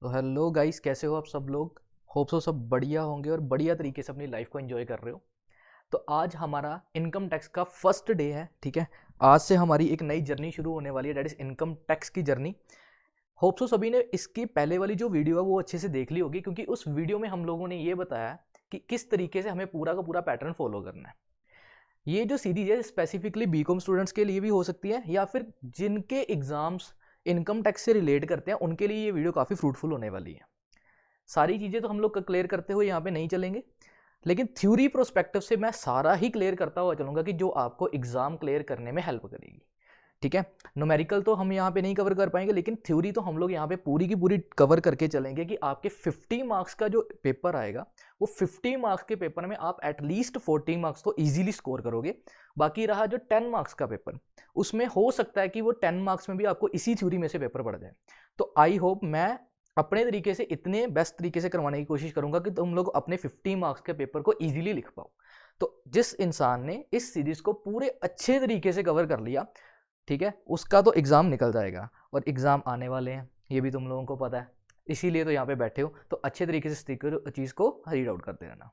तो hello guys, कैसे हो आप सब लोग। होप सो सब बढ़िया होंगे और बढ़िया तरीके से अपनी लाइफ को एंजॉय कर रहे हो। तो आज हमारा इनकम टैक्स का फर्स्ट डे है, ठीक है। आज से हमारी एक नई जर्नी शुरू होने वाली है, दैट इज इनकम टैक्स की जर्नी। होप सो सभी ने इसकी पहले वाली जो वीडियो है वो अच्छे से देख ली होगी, क्योंकि उस वीडियो में हम लोगों ने ये बताया कि किस तरीके से हमें पूरा का पूरा पैटर्न फॉलो करना है। ये जो सीरीज है स्पेसिफिकली बीकॉम स्टूडेंट्स के लिए भी हो सकती है, या फिर जिनके एग्जाम्स इनकम टैक्स से रिलेट करते हैं उनके लिए ये वीडियो काफ़ी फ्रूटफुल होने वाली है। सारी चीज़ें तो हम लोग क्लियर करते हुए यहाँ पे नहीं चलेंगे, लेकिन थ्योरी प्रोस्पेक्टिव से मैं सारा ही क्लियर करता हुआ चलूँगा कि जो आपको एग्जाम क्लियर करने में हेल्प करेगी, ठीक है। न्यूमेरिकल तो हम यहाँ पे नहीं कवर कर पाएंगे, लेकिन थ्योरी तो हम लोग यहाँ पे पूरी की पूरी कवर करके चलेंगे कि आपके 50 मार्क्स का जो पेपर आएगा वो 50 मार्क्स के पेपर में आप एटलीस्ट 40 मार्क्स तो इजीली स्कोर करोगे। बाकी रहा जो 10 मार्क्स का पेपर, उसमें हो सकता है कि वो 10 मार्क्स में भी आपको इसी थ्योरी में से पेपर पड़ जाए। तो आई होप मैं अपने तरीके से इतने बेस्ट तरीके से करवाने की कोशिश करूंगा कि तुम लोग अपने 50 मार्क्स के पेपर को इजीली लिख पाओ। तो जिस इंसान ने इस सीरीज को पूरे अच्छे तरीके से कवर कर लिया, ठीक है, उसका तो एग्ज़ाम निकल जाएगा। और एग्ज़ाम आने वाले हैं, ये भी तुम लोगों को पता है, इसीलिए तो यहाँ पे बैठे हो। तो अच्छे तरीके से चीज़ को रीड आउट करते रहना।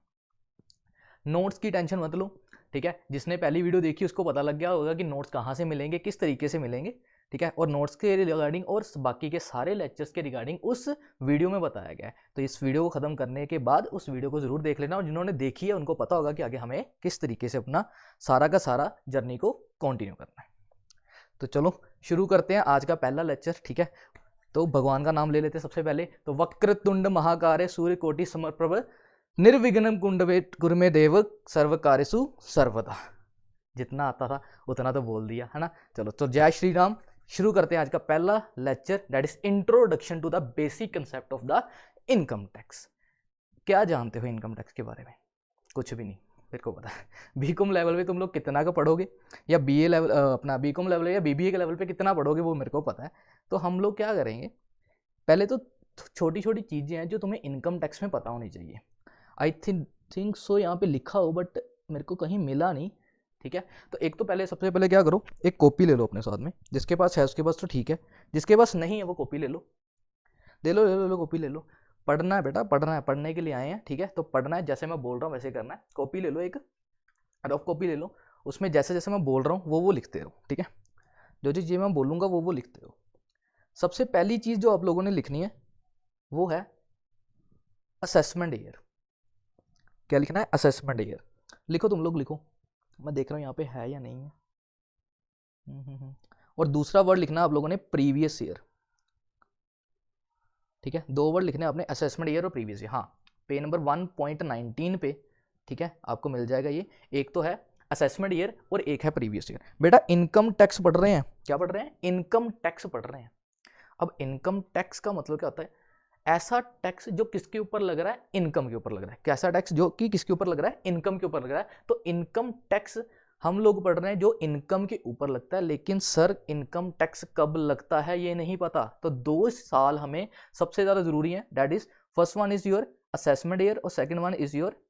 नोट्स की टेंशन मत लो, ठीक है। जिसने पहली वीडियो देखी उसको पता लग गया होगा कि नोट्स कहाँ से मिलेंगे, किस तरीके से मिलेंगे, ठीक है। और नोट्स के रिगार्डिंग और बाकी के सारे लेक्चर्स के रिगार्डिंग उस वीडियो में बताया गया है। तो इस वीडियो को ख़त्म करने के बाद उस वीडियो को ज़रूर देख लेना, और जिन्होंने देखी है उनको पता होगा कि आगे हमें किस तरीके से अपना सारा का सारा जर्नी को कंटिन्यू करना है। तो चलो शुरू करते हैं आज का पहला लेक्चर, ठीक है। तो भगवान का नाम ले लेते हैं सबसे पहले। तो वक्रतुंड महाकार्य सूर्य कोटि समप्रभ निर्विघ्नं कुरुमे देव सर्व कार्यसु सर्वदा। जितना आता था उतना तो बोल दिया है ना। चलो तो जय श्री राम। शुरू करते हैं आज का पहला lecture, that is introduction to the basic concept of the income tax. क्या जानते हो इनकम टैक्स के बारे में? कुछ भी नहीं, मेरे को पता है। बीकॉम लेवल पे तुम लोग कितना का पढ़ोगे, या बीए लेवल अपना बीकॉम लेवल या बीबीए के लेवल पे कितना पढ़ोगे वो मेरे को पता है। तो हम लोग क्या करेंगे, पहले तो छोटी छोटी चीज़ें हैं जो तुम्हें इनकम टैक्स में पता होनी चाहिए। आई थिंक सो यहाँ पे लिखा हो, बट मेरे को कहीं मिला नहीं, ठीक है। तो एक तो पहले सबसे पहले क्या करो, एक कॉपी ले लो अपने साथ में। जिसके पास है उसके पास तो ठीक है, जिसके पास नहीं है वो कॉपी ले लो। ले लो कॉपी ले लो। पढ़ना है बेटा, पढ़ना है, पढ़ने के लिए आए हैं, ठीक है। तो पढ़ना है, जैसे मैं बोल रहा हूँ वैसे करना है। कॉपी ले लो, एक रफ कॉपी ले लो। उसमें जैसे जैसे मैं बोल रहा हूँ वो लिखते रहो, ठीक है। जो चीज़ ये मैं बोलूँगा वो लिखते रहो। सबसे पहली चीज़ जो आप लोगों ने लिखनी है वो है असेसमेंट ईयर। क्या लिखना है? Assessment year. लिखो, तुम लोग लिखो, मैं देख रहा हूँ यहाँ पे है या नहीं है। और दूसरा वर्ड लिखना आप लोगों ने प्रीवियस ईयर, ठीक है। दो वर्ड लिखने आपने, असेसमेंट ईयर और प्रीवियस ईयर। हाँ, पे नंबर 1.19 पे, ठीक है, आपको मिल जाएगा ये। एक तो है असेसमेंट ईयर और एक है प्रीवियस ईयर। बेटा इनकम टैक्स पढ़ रहे हैं, क्या पढ़ रहे हैं? इनकम टैक्स पढ़ रहे हैं। अब इनकम टैक्स का मतलब क्या होता है? ऐसा टैक्स जो किसके ऊपर लग रहा है? इनकम के ऊपर लग रहा है। कैसा टैक्स जो कि किसके ऊपर लग रहा है? इनकम के ऊपर लग रहा है। तो इनकम टैक्स हम लोग पढ़ रहे हैं जो इनकम के ऊपर लगता है। लेकिन सर इनकम टैक्स कब लगता है ये नहीं पता। तो 2 साल हमें सबसे ज़्यादा जरूरी है, that is first one is your assessment year और second one is your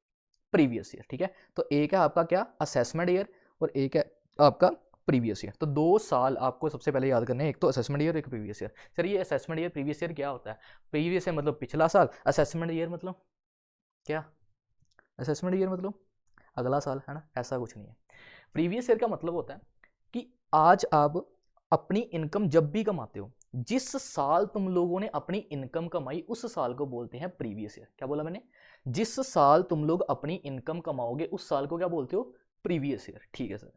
previous year, ठीक है। तो एक है आपका क्या? असेसमेंट ईयर, और एक है आपका प्रीवियस ईयर। तो 2 साल आपको सबसे पहले याद करने हैं, एक तो असेसमेंट ईयर, एक प्रीवियस ईयर। सर ये असेसमेंट ईयर प्रीवियस ईयर क्या होता है? प्रीवियस ईयर मतलब पिछला साल, असेसमेंट ईयर मतलब क्या? असेसमेंट ईयर मतलब अगला साल, है ना। ऐसा कुछ नहीं है। प्रीवियस ईयर का मतलब होता है कि आज आप अपनी इनकम जब भी कमाते हो, जिस साल तुम लोगों ने अपनी इनकम कमाई उस साल को बोलते हैं प्रीवियस ईयर। क्या बोला मैंने? जिस साल तुम लोग अपनी इनकम कमाओगे उस साल को क्या बोलते हो? प्रीवियस ईयर, ठीक है सर।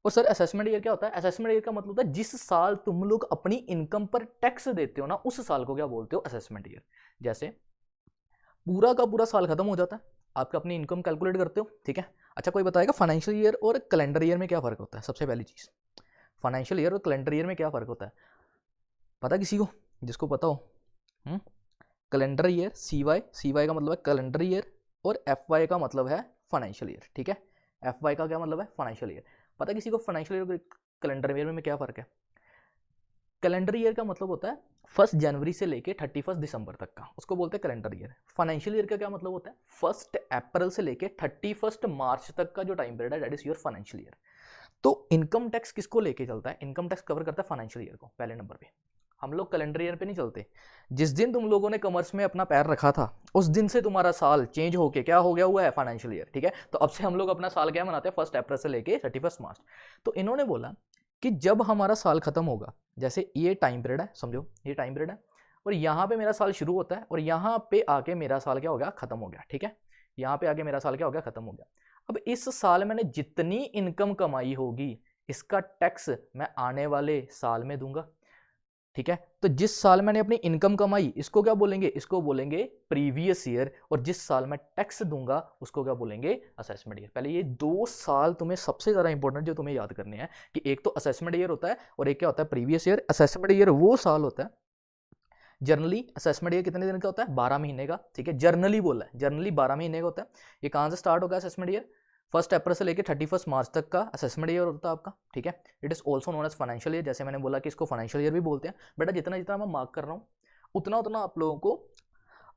और सर असेसमेंट ईयर क्या होता है? असेसमेंट ईयर का मतलब होता है जिस साल तुम लोग अपनी इनकम पर टैक्स देते हो ना, उस साल को क्या बोलते हो? Assessment year. जैसे पूरा का पूरा साल खत्म हो जाता है, आप अपनी इनकम कैलकुलेट करते हो, ठीक है। अच्छा कोई बताएगा फाइनेंशियल ईयर और कैलेंडर ईयर में क्या फ़र्क होता है? सबसे पहली चीज़, फाइनेंशियल ईयर और कैलेंडर ईयर में क्या फ़र्क होता है? पता किसी को, जिसको पता हो? कैलेंडर ईयर सी वाई का मतलब है कैलेंडर ईयर, और एफ वाई का मतलब है फाइनेंशियल ईयर, ठीक है। एफ वाई का क्या मतलब है? Financial year. पता किसी को फाइनेंशियल ईयर और कैलेंडर ईयर में क्या फ़र्क है? कैलेंडर ईयर का मतलब होता है 1 जनवरी से लेके 31 दिसंबर तक का, उसको बोलते हैं कैलेंडर ईयर। फाइनेंशियल ईयर का क्या मतलब होता है? 1 अप्रैल से लेके 31 मार्च तक का जो टाइम पीरियड है, that is your financial year. तो इनकम टैक्स किसको लेके चलता है? इनकम टैक्स कवर करता है फाइनेंशियल ईयर को, पहले नंबर पे। हम लोग कैलेंडर ईयर पे नहीं चलते। जिस दिन तुम लोगों ने कॉमर्स में अपना पैर रखा था उस दिन से तुम्हारा साल चेंज होके क्या हो गया हुआ है, फाइनेंशियल ईयर। ठीक है, तो अब से हम लोग अपना साल क्या मनाते हैं, 1 अप्रैल से लेके 31 मार्च। तो इन्होंने बोला कि जब हमारा साल खत्म होगा, जैसे ये टाइम पीरियड है, समझो ये टाइम पीरियड है, और यहाँ पे मेरा साल शुरू होता है और यहाँ पे आके मेरा साल क्या हो गया, खत्म हो गया। ठीक है, यहाँ पे आके मेरा साल क्या हो गया, खत्म हो गया। अब इस साल मैंने जितनी इनकम कमाई होगी इसका टैक्स मैं आने वाले साल में दूंगा। ठीक है, तो जिस साल मैंने अपनी इनकम कमाई इसको क्या बोलेंगे, इसको बोलेंगे प्रीवियस ईयर, और जिस साल मैं टैक्स दूंगा उसको क्या बोलेंगे, असेसमेंट ईयर। पहले ये 2 साल तुम्हें सबसे ज्यादा इंपॉर्टेंट जो तुम्हें याद करने हैं कि एक तो असेसमेंट ईयर होता है और एक क्या होता है, प्रीवियस ईयर। असेसमेंट ईयर वो साल होता है, जर्नली असेसमेंट ईयर कितने दिन का होता है, 12 महीने का। ठीक है, जर्नली बोला है, जर्नली 12 महीने का होता है। ये कहाँ से स्टार्ट होगा असेसमेंट ईयर, 1 अप्रैल से लेकर 31 मार्च तक का असेसमेंट ईयर होता है आपका। ठीक है, it is also known as financial year, जैसे मैंने बोला कि इसको फाइनेंशियल ईयर भी बोलते हैं। बेटा जितना जितना मैं मार्क कर रहा हूँ उतना उतना आप लोगों को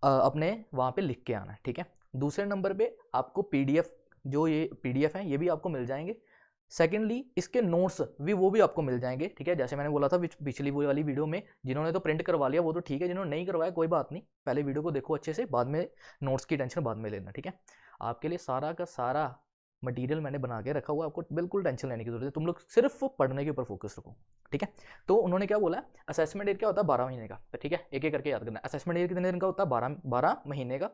अपने वहाँ पे लिख के आना है। ठीक है, दूसरे नंबर पे आपको पीडीएफ, जो ये पीडीएफ है ये भी आपको मिल जाएंगे। सेकेंडली इसके नोट्स भी वो भी आपको मिल जाएंगे। ठीक है, जैसे मैंने बोला था पिछली वाली वीडियो में, जिन्होंने तो प्रिंट करवा लिया वो तो ठीक है, जिन्होंने नहीं करवाया कोई बात नहीं, पहले वीडियो को देखो अच्छे से, बाद में नोट्स की टेंशन बाद में लेना। ठीक है, आपके लिए सारा का सारा मटेरियल मैंने बना के रखा हुआ, आपको बिल्कुल टेंशन लेने की जरूरत है, तुम लोग सिर्फ पढ़ने के ऊपर फोकस रखो। ठीक है, तो उन्होंने क्या बोला, असेसमेंट ईयर क्या होता है, 12 महीने का। तो ठीक है, एक एक करके याद करना, असेसमेंट ईयर कितने दिन का होता है, 12 महीने का।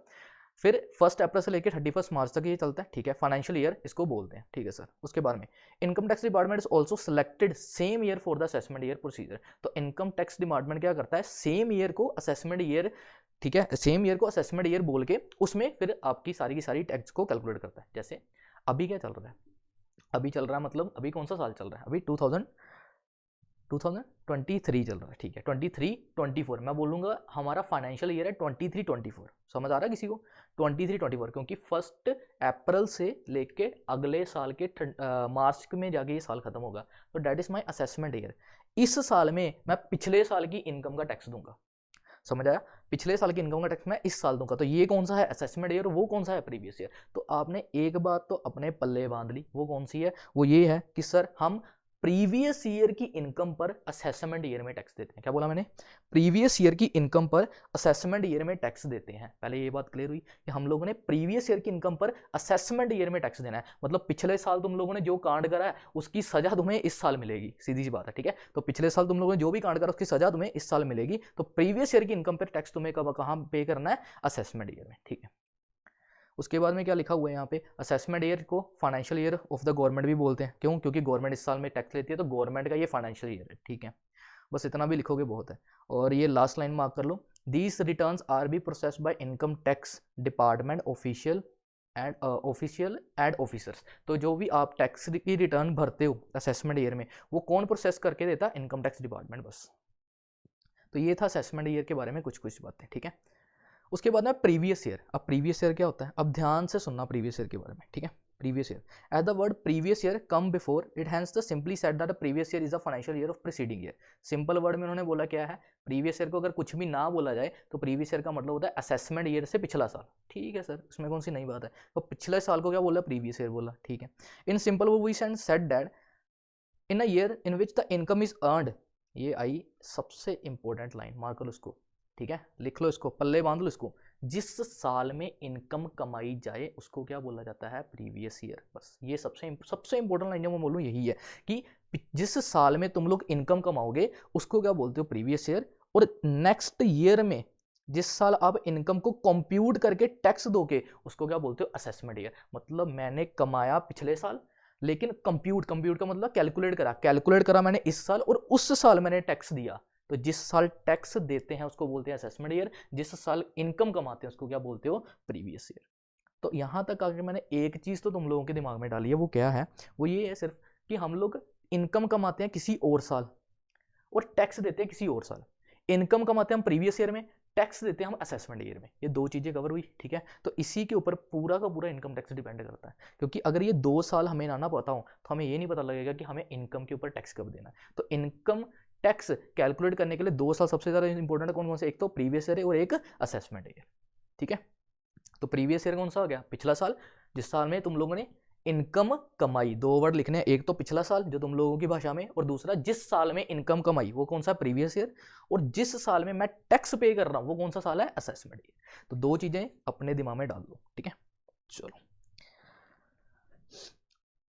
फिर 1 अप्रैल से लेकर 31 मार्च तक ये चलता है। ठीक है, फाइनेंशियल ईयर इसको बोलते हैं। ठीक है सर, उसके बाद में income tax department is also selected same year for the assessment year procedure. तो इनकम टैक्स डिपार्टमेंट क्या करता है, सेम ईयर को असेसमेंट ईयर, ठीक है, सेम ईयर को असेसमेंट ईयर बोल के उसमें फिर आपकी सारी की सारी टैक्स को कैलकुलेट करता है। जैसे अभी क्या चल रहा है, अभी चल रहा है, मतलब अभी कौन सा साल चल रहा है, अभी 2023 चल रहा है। ठीक है, 23-24 मैं बोलूँगा हमारा फाइनेंशियल ईयर है 23-24। समझ आ रहा है किसी को, 23-24, क्योंकि 1 अप्रैल से लेके अगले साल के मार्च में जाके ये साल खत्म होगा। तो that is my assessment year. इस साल में मैं पिछले साल की इनकम का टैक्स दूंगा। समझ आया, पिछले साल की इनकम का टैक्स मैं इस साल दूंगा। तो ये कौन सा है, असेसमेंट ईयर, वो कौन सा है, प्रीवियस ईयर। तो आपने एक बात तो अपने पल्ले बांध ली, वो कौन सी है, वो ये है कि सर हम प्रीवियस ईयर की इनकम पर असेसमेंट ईयर में टैक्स देते हैं। क्या बोला मैंने, प्रीवियस ईयर की इनकम पर असेसमेंट ईयर में टैक्स देते हैं। पहले ये बात क्लियर हुई कि हम लोगों ने प्रीवियस ईयर की इनकम पर असेसमेंट ईयर में टैक्स देना है। मतलब पिछले साल तुम लोगों ने जो कांड करा है उसकी सजा तुम्हें इस साल मिलेगी, सीधी सी बात है। ठीक है, तो पिछले साल तुम लोगों ने जो भी कांड करा उसकी सजा तुम्हें इस साल मिलेगी। तो प्रीवियस ईयर की इनकम पर टैक्स तुम्हें कब कहाँ पे करना है, असेसमेंट ईयर में। ठीक है, उसके बाद में क्या लिखा हुआ है यहाँ पे, असेसमेंट ईयर को financial year of the government भी बोलते हैं। क्यों, क्योंकि गवर्नमेंट इस साल में टैक्स लेती है, तो गवर्नमेंट का ये फाइनेंशियल ईयर है। ठीक है, बस इतना भी लिखोगे बहुत है। और ये लास्ट लाइन मार्क कर लो, these returns are be processed by income tax department official and officers. तो जो भी आप टैक्स की रिटर्न भरते हो असेसमेंट ईयर में, वो कौन प्रोसेस करके देता, इनकम टैक्स डिपार्टमेंट। बस तो ये था असेसमेंट ईयर के बारे में कुछ कुछ बातें। ठीक है, उसके बाद में प्रीवियस ईयर। अब प्रीवियस ईयर क्या होता है, अब ध्यान से सुनना प्रीवियस ईयर के बारे में। ठीक है, previous year, as the word previous year come before it, hence the simply said that previous year is a financial year of preceding year. Simple word में उन्होंने बोला क्या है, प्रीवियस ईयर को अगर कुछ भी ना बोला जाए तो प्रीवियस ईयर का मतलब होता है असेसमेंट ईयर से पिछला साल। ठीक है सर, इसमें कौन सी नई बात है, तो पिछले साल को क्या बोला, प्रीवियस ईयर बोला। ठीक है, in simple we said that in a year in which the income is earned. ये आई सबसे इंपॉर्टेंट लाइन, मार्क करो इसको। ठीक है, लिख लो इसको, पल्ले बांध लो इसको, जिस साल में इनकम कमाई जाए उसको क्या बोला जाता है, प्रीवियस ईयर। बस ये सबसे इंपॉर्टेंट लाइन मैं बोलूँ यही है कि जिस साल में तुम लोग इनकम कमाओगे उसको क्या बोलते हो, प्रीवियस ईयर। और नेक्स्ट ईयर में जिस साल आप इनकम को कंप्यूट करके टैक्स दोगे उसको क्या बोलते हो, असेसमेंट ईयर। मतलब मैंने कमाया पिछले साल, लेकिन कंप्यूट का मतलब कैलकुलेट करा मैंने इस साल, और उस साल मैंने टैक्स दिया। तो जिस साल टैक्स देते हैं उसको बोलते हैं असेसमेंट ईयर, जिस साल इनकम कमाते हैं उसको क्या बोलते हो, प्रीवियस ईयर। तो यहां तक आके मैंने एक चीज तो तुम लोगों के दिमाग में डाली है, वो क्या है, वो ये है सिर्फ कि हम लोग इनकम कमाते हैं किसी और साल और टैक्स देते हैं किसी और साल। इनकम कमाते हैं हम प्रीवियस ईयर में, टैक्स देते हैं हम असेसमेंट ईयर में। ये 2 चीजें कवर हुई। ठीक है, तो इसी के ऊपर पूरा का पूरा इनकम टैक्स डिपेंड करता है, क्योंकि अगर ये 2 साल हमें ना पता हो तो हमें ये नहीं पता लगेगा कि हमें इनकम के ऊपर टैक्स कब देना है। तो इनकम टैक्स कैलकुलेट करने के लिए 2 साल सबसे ज्यादा इंपॉर्टेंट है। कौन कौन से, एक तो प्रीवियस ईयर और एक असेसमेंट ईयर। ठीक है, तो प्रीवियस ईयर कौन सा हो गया, पिछला साल, जिस साल में तुम लोगों ने इनकम कमाई, दो वर्ड लिखने हैं, एक तो पिछला साल जो तुम लोगों की भाषा में, और दूसरा जिस साल में इनकम कमाई, वो कौन सा, प्रीवियस ईयर, और जिस साल में मैं टैक्स पे कर रहा हूं वो कौन सा साल है, असेसमेंट ईयर। तो दो चीजें अपने दिमाग में डाल दो, ठीक है। चलो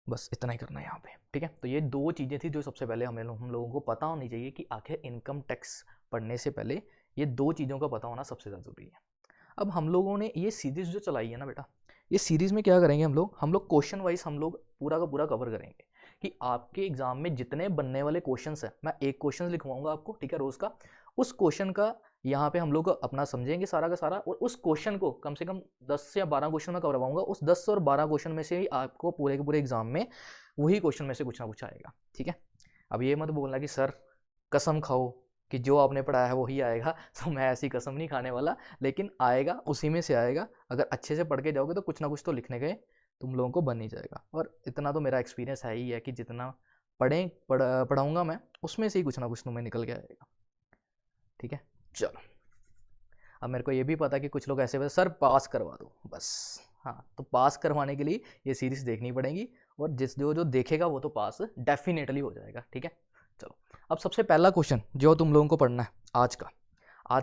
बस इतना ही करना है यहाँ पे, ठीक है। तो ये दो चीजें थी जो सबसे पहले हम लोगों को पता होनी चाहिए कि आखिर इनकम टैक्स पढ़ने से पहले ये दो चीज़ों का पता होना सबसे ज़्यादा जरूरी है। अब हम लोगों ने ये सीरीज जो चलाई है ना बेटा, ये सीरीज में क्या करेंगे, हम लोग क्वेश्चन वाइज हम लोग पूरा का पूरा कवर करेंगे कि आपके एग्जाम में जितने बनने वाले क्वेश्चंस हैं, मैं एक क्वेश्चन लिखवाऊंगा आपको, ठीक है, रोज का। उस क्वेश्चन का यहाँ पे हम लोग अपना समझेंगे सारा का सारा, और उस क्वेश्चन को कम से कम 10 या 12 क्वेश्चन में करवाऊंगा। उस 10 और 12 क्वेश्चन में से ही आपको पूरे के पूरे एग्जाम में वही क्वेश्चन में से कुछ ना कुछ आएगा, ठीक है। अब ये मत बोलना कि सर कसम खाओ कि जो आपने पढ़ाया है वही आएगा, तो मैं ऐसी कसम नहीं खाने वाला, लेकिन आएगा उसी में से आएगा। अगर अच्छे से पढ़ के जाओगे तो कुछ ना कुछ तो लिखने गए तुम लोगों को बन ही जाएगा। और इतना तो मेरा एक्सपीरियंस है ही है कि जितना पढ़ाऊंगा मैं, उसमें से ही कुछ ना कुछ तुम्हें निकल के आएगा, ठीक है। चलो अब मेरे को ये भी पता कि कुछ लोग ऐसे वैसे सर पास करवा दो बस, हाँ, तो पास करवाने के लिए ये सीरीज देखनी पड़ेगी, और जिस जो देखेगा वो तो पास डेफिनेटली हो जाएगा, ठीक है। चलो अब सबसे पहला क्वेश्चन जो तुम लोगों को पढ़ना है आज का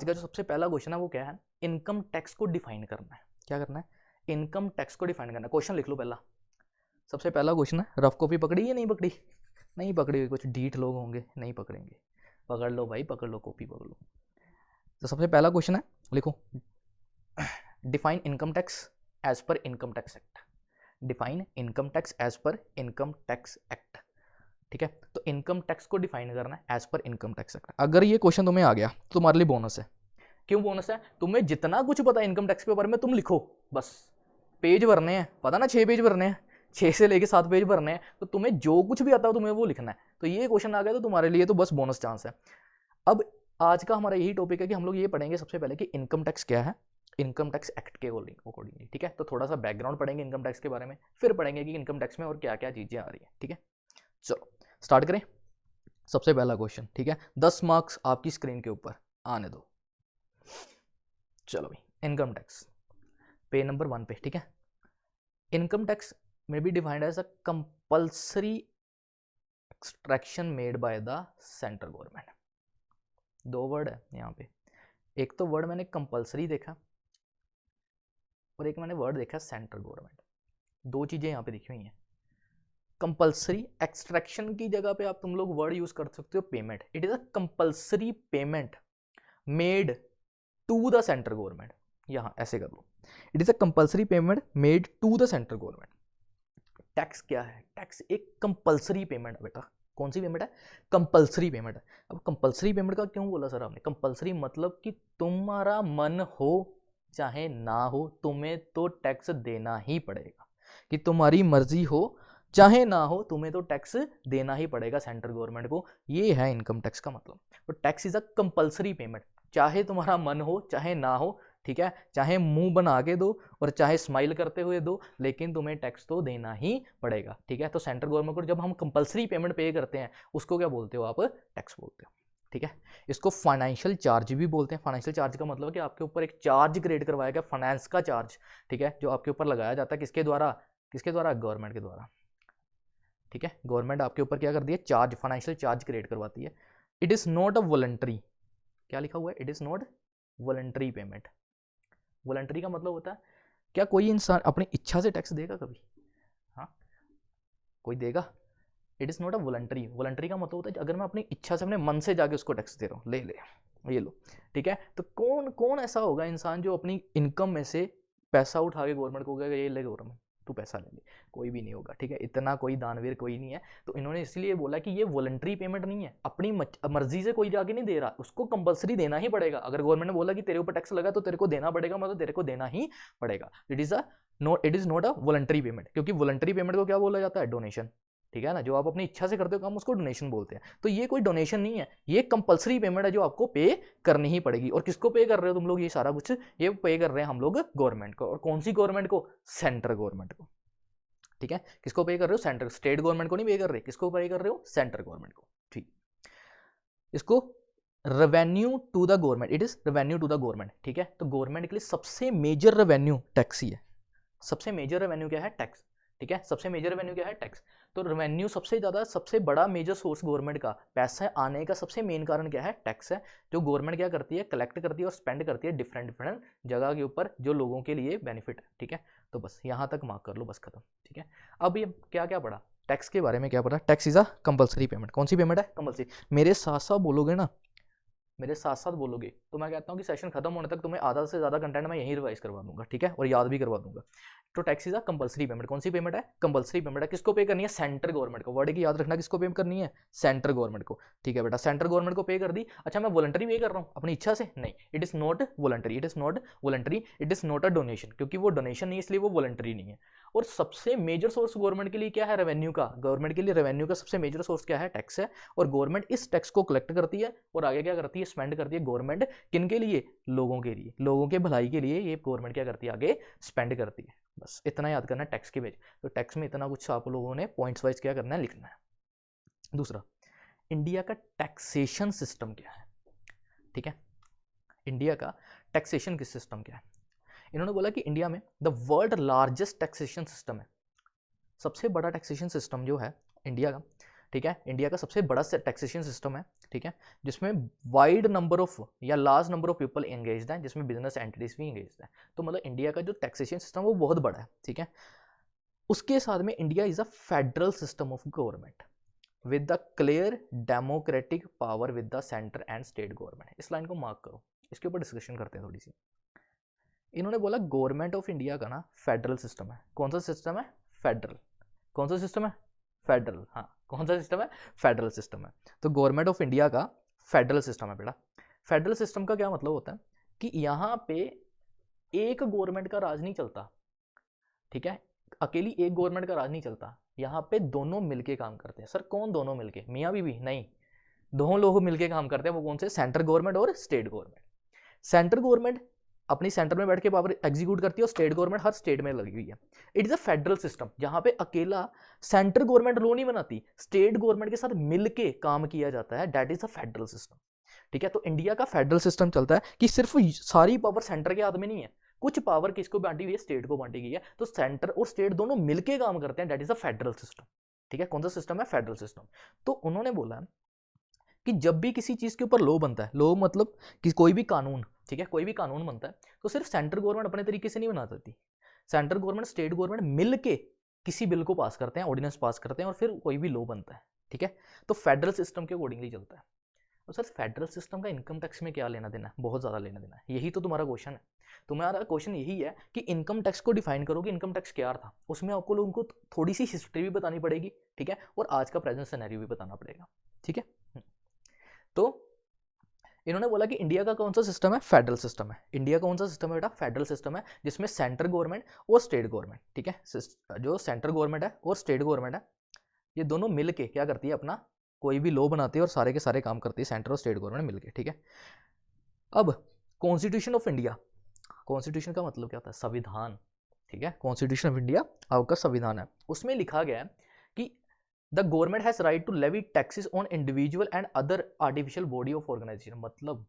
जो सबसे पहला क्वेश्चन है वो क्या है, इनकम टैक्स को डिफाइन करना है। क्या करना है, इनकम टैक्स को डिफाइन करना है। क्वेश्चन लिख लो पहला, सबसे पहला क्वेश्चन है। रफ कॉपी पकड़ी या नहीं पकड़ी, नहीं पकड़ी हुई, कुछ ढीठ लोग होंगे नहीं पकड़ेंगे, पकड़ लो भाई, पकड़ लो, कॉपी पकड़ लो। तो सबसे पहला क्वेश्चन है, लिखो, define income tax as per income tax act. Define income tax as per income tax act, ठीक है। तो इनकम टैक्स को डिफाइन करना है as per income tax act. अगर ये क्वेश्चन तुम्हें आ गया तो तुम्हारे लिए बोनस है। क्यों बोनस है, तुम्हें जितना कुछ पता है इनकम टैक्स के बारे में तुम लिखो, बस पेज भरने हैं, पता ना 6 पेज भरने हैं, 6 से लेके 7 पेज भरने हैं, तो तुम्हें जो कुछ भी आता है तुम्हें वो लिखना है। तो ये क्वेश्चन आ गया तो तुम्हारे लिए तो बस बोनस चांस है। अब आज का हमारा यही टॉपिक है कि हम लोग ये पढ़ेंगे सबसे पहले कि इनकम टैक्स क्या है, इनकम टैक्स एक्ट के अकॉर्डिंगली, ठीक है। तो थोड़ा सा बैकग्राउंड पढ़ेंगे इनकम टैक्स के बारे में, फिर पढ़ेंगे कि इनकम टैक्स में और क्या क्या चीजें आ रही है, ठीक है। चलो स्टार्ट करें। सबसे पहला क्वेश्चन, ठीक है, 10 मार्क्स आपकी स्क्रीन के ऊपर आने दो। चलो भाई, इनकम टैक्स पेज नंबर 1 पे, ठीक है। इनकम टैक्स में be defined as a compulsory extraction made by the central government. दो वर्ड है यहाँ पे, एक तो वर्ड मैंने कंपल्सरी देखा और एक मैंने वर्ड देखा सेंट्रल गवर्नमेंट। दो चीजें यहाँ पे दिखी हुई हैं। कंपल्सरी एक्सट्रैक्शन की जगह पे आप तुम लोग वर्ड यूज कर सकते हो payment. It is a compulsory payment made to the central government. यहां ऐसे कर लो, it is a compulsory payment made to the central government. Tax क्या है, टैक्स एक कंपल्सरी पेमेंट है बेटा। कौन सी पेमेंट है, कंपल्सरी पेमेंट है। अब कंपल्सरी पेमेंट का क्यों बोला सर आपने, कंपल्सरी मतलब कि तुम्हारा मन हो चाहे ना हो तुम्हें तो टैक्स देना ही पड़ेगा, कि तुम्हारी मर्जी हो चाहे ना हो तुम्हें तो टैक्स देना ही पड़ेगा सेंट्रल गवर्नमेंट को। ये है इनकम टैक्स का मतलब। तो tax is a compulsory payment, चाहे तुम्हारा मन हो चाहे ना हो, ठीक है, चाहे मुंह बना के दो और चाहे स्माइल करते हुए दो, लेकिन तुम्हें टैक्स तो देना ही पड़ेगा, ठीक है। तो सेंट्रल गवर्नमेंट को जब हम कंपल्सरी पेमेंट पे करते हैं उसको क्या बोलते हो आप, टैक्स बोलते हो, ठीक है। इसको फाइनेंशियल चार्ज भी बोलते हैं। फाइनेंशियल चार्ज का मतलब कि आपके ऊपर एक चार्ज क्रिएट करवाया गया, फाइनेंस का चार्ज, ठीक है, जो आपके ऊपर लगाया जाता है किसके द्वारा, गवर्नमेंट के द्वारा, ठीक है। गवर्नमेंट आपके ऊपर क्या कर दी है, चार्ज, फाइनेंशियल चार्ज क्रिएट करवाती है। It is not a voluntary, क्या लिखा हुआ है, it is not voluntary payment. Voluntary का मतलब होता है, क्या कोई इंसान अपनी इच्छा से टैक्स देगा कभी, हाँ कोई देगा। It is not a voluntary. Voluntary का मतलब होता है अगर मैं अपनी इच्छा से अपने मन से जाके उसको टैक्स दे रहा हूँ, ले ये लो, ठीक है। तो कौन कौन ऐसा होगा इंसान जो अपनी इनकम में से पैसा उठा के गवर्नमेंट को कहेगा ये ले गवर्नमेंट तू पैसा ले ले, कोई भी नहीं होगा, ठीक है। इतना कोई दानवीर कोई नहीं है। तो इन्होंने इसलिए बोला कि ये वॉलंटरी पेमेंट नहीं है, अपनी मर्जी से कोई जाके नहीं दे रहा, उसको कंपलसरी देना ही पड़ेगा। अगर गवर्नमेंट ने बोला कि तेरे ऊपर टैक्स लगा तो तेरे को देना पड़ेगा, मतलब तेरे को देना ही पड़ेगा। It is not a voluntary payment, क्योंकि वॉलंटरी पेमेंट को क्या बोला जाता है, डोनेशन, ठीक है ना। जो आप अपनी इच्छा से करते हो काम उसको डोनेशन बोलते हैं। तो ये कोई डोनेशन नहीं है, ये कंपलसरी पेमेंट है जो आपको पे करनी ही पड़ेगी। और किसको पे कर रहे हो तुम लोग, ये सारा कुछ ये पे कर रहे हैं हम लोग गवर्नमेंट को। और कौन सी गवर्नमेंट को, सेंट्रल गवर्नमेंट को, ठीक है। किसको पे कर रहे हो, सेंट्रल, स्टेट गवर्नमेंट को नहीं पे कर रहे, किसको पे कर रहे हो, सेंट्रल गवर्नमेंट को, ठीक। इसको revenue to the government, it is revenue to the government, ठीक है। तो गवर्नमेंट के लिए सबसे मेजर रेवेन्यू टैक्स ही है। सबसे मेजर रेवेन्यू क्या है, टैक्स। ठीक है। सबसे मेजर रेवेन्यू क्या है? टैक्स। तो रेवेन्यू सबसे ज़्यादा, सबसे बड़ा मेजर सोर्स गवर्नमेंट का पैसा आने का सबसे मेन कारण क्या है? टैक्स है, जो गवर्नमेंट क्या करती है? कलेक्ट करती है और स्पेंड करती है डिफरेंट डिफरेंट जगह के ऊपर, जो लोगों के लिए बेनिफिट है, ठीक है। तो बस यहाँ तक मार्क कर लो, बस खत्म, ठीक है। अब ये क्या क्या पढ़ा टैक्स के बारे में? क्या पढ़ा? Tax is a compulsory payment. कौन सी पेमेंट है? कंपलसरी। मेरे साथ साथ बोलोगे ना, मेरे साथ साथ बोलोगे तो मैं कहता हूँ कि सेशन खत्म होने तक तुम्हें आधा से ज़्यादा कंटेंट मैं यहीं रिवाइज करवा दूंगा, ठीक है, और याद भी करवा दूंगा। तो tax is a compulsory payment. कौन सी पेमेंट है? कंपलसरी पेमेंट है। किसको पे करनी है? सेंट्रल गवर्नमेंट को। वर्ड की याद रखना, किसको पे करनी है? सेंट्रल गवर्नमेंट को, ठीक है बेटा। सेंट्रल गवर्नमेंट को पे कर दी। अच्छा, मैं वॉलंटरी पे कर रहा हूँ अपनी इच्छा से? नहीं, it is not voluntary, it is not voluntary, it is not a donation, क्योंकि वो डोनेशन नहीं है इसलिए वो वॉलंटरी नहीं है। और सबसे मेजर सोर्स गवर्नमेंट के लिए क्या है? रेवेन्यू का। गवर्नमेंट के लिए रेवेन्यू का सबसे मेजर सोर्स क्या है? टैक्स है। और गवर्नमेंट इस टैक्स को कलेक्ट करती है और आगे क्या करती है? स्पेंड करती है। गवर्नमेंट किन के लिए? लोगों के लिए, लोगों के भलाई के लिए ये गवर्नमेंट क्या करती है? आगे स्पेंड करती है। बस इतना याद करना है टैक्स के बेस। तो टैक्स में इतना कुछ आप लोगों ने पॉइंट्स वाइज क्या करना है? लिखना है। दूसरा, इंडिया का टैक्सेशन सिस्टम क्या है, ठीक है। इंडिया का टैक्सेशन की सिस्टम क्या है? इन्होंने बोला कि इंडिया में the world largest taxation system है। सबसे बड़ा टैक्सेशन सिस्टम जो है इंडिया का, ठीक है, इंडिया का सबसे बड़ा टैक्सेशन सिस्टम है, ठीक है, जिसमें वाइड नंबर ऑफ या large number of people engaged हैं, जिसमें बिजनेस एंटिटीज भी एंगेज्ड हैं। तो मतलब इंडिया का जो टैक्सेशन सिस्टम वो बहुत बड़ा है, ठीक है। उसके साथ में India is a federal system of government with the clear democratic power with the centre and state government. इस लाइन को मार्क करो, इसके ऊपर डिस्कशन करते हैं थोड़ी सी। इन्होंने बोला गवर्नमेंट ऑफ इंडिया का ना फेडरल सिस्टम है। कौन सा सिस्टम है? फेडरल। कौन सा सिस्टम है? फेडरल। हाँ, कौन सा सिस्टम है? फेडरल सिस्टम है। तो गवर्नमेंट ऑफ इंडिया का फेडरल सिस्टम है बेटा। फेडरल सिस्टम का क्या मतलब होता है कि यहाँ पे एक गवर्नमेंट का राज नहीं चलता, ठीक है, अकेली एक गवर्नमेंट का राज नहीं चलता। यहाँ पे दोनों मिलके काम करते हैं। सर कौन दोनों मिलके? मियाँ बीवी? नहीं, दोनों लोग मिलके काम करते हैं। वो कौन से? सेंट्रल गवर्नमेंट और स्टेट गवर्नमेंट। सेंट्रल गवर्नमेंट अपनी सेंटर में बैठ के पावर एग्जीक्यूट करती है और स्टेट गवर्नमेंट हर स्टेट में लगी हुई है। It is a federal system जहां पे अकेला सेंट्रल गवर्नमेंट लो नहीं बनाती, स्टेट गवर्नमेंट के साथ मिलके काम किया जाता है। That is a federal system, ठीक है। तो इंडिया का फेडरल सिस्टम चलता है कि सिर्फ सारी पावर सेंटर के हाथ में नहीं है, कुछ पावर किसको बांटी हुई है? स्टेट को बांटी गई है। तो सेंटर और स्टेट दोनों मिलके काम करते हैं। That is a federal system, ठीक है। कौन सा सिस्टम है? Federal system. तो उन्होंने बोला कि जब भी किसी चीज़ के ऊपर लॉ बनता है, लॉ मतलब कि कोई भी कानून, ठीक है, कोई भी कानून बनता है तो सिर्फ सेंट्रल गवर्नमेंट अपने तरीके से नहीं बना सकती। सेंट्रल गवर्नमेंट, स्टेट गवर्नमेंट मिल के किसी बिल को पास करते हैं, ऑर्डिनेंस पास करते हैं और फिर कोई भी लॉ बनता है, ठीक है। तो फेडरल सिस्टम के अकॉर्डिंगली चलता है। तो सर फेडरल सिस्टम का इनकम टैक्स में क्या लेना देना है? बहुत ज़्यादा लेना देना है। यही तो तुम्हारा क्वेश्चन है। तुम्हारा क्वेश्चन यही है कि इनकम टैक्स को डिफाइन करो कि इनकम टैक्स क्या था। उसमें आपको लोगों को थोड़ी सी हिस्ट्री भी बतानी पड़ेगी, ठीक है, और आज का प्रेजेंट सिनेरियो भी बताना पड़ेगा, ठीक है। तो इन्होंने बोला कि इंडिया का कौन सा सिस्टम है? फेडरल सिस्टम है। इंडिया का कौन सा सिस्टम है बेटा? फेडरल सिस्टम है, जिसमें सेंट्रल गवर्नमेंट और स्टेट गवर्नमेंट, ठीक है, जो सेंट्रल गवर्नमेंट है और स्टेट गवर्नमेंट है, ये दोनों मिलके क्या करती है? अपना कोई भी लॉ बनाती है और सारे के सारे काम करती है सेंट्रल और स्टेट गवर्नमेंट मिलके, ठीक है। अब कॉन्स्टिट्यूशन ऑफ इंडिया, कॉन्स्टिट्यूशन का मतलब क्या होता है? संविधान, ठीक है। कॉन्स्टिट्यूशन ऑफ इंडिया आपका संविधान है। उसमें लिखा गया है कि the government has right to levy taxes on individual and other artificial body of organisation. मतलब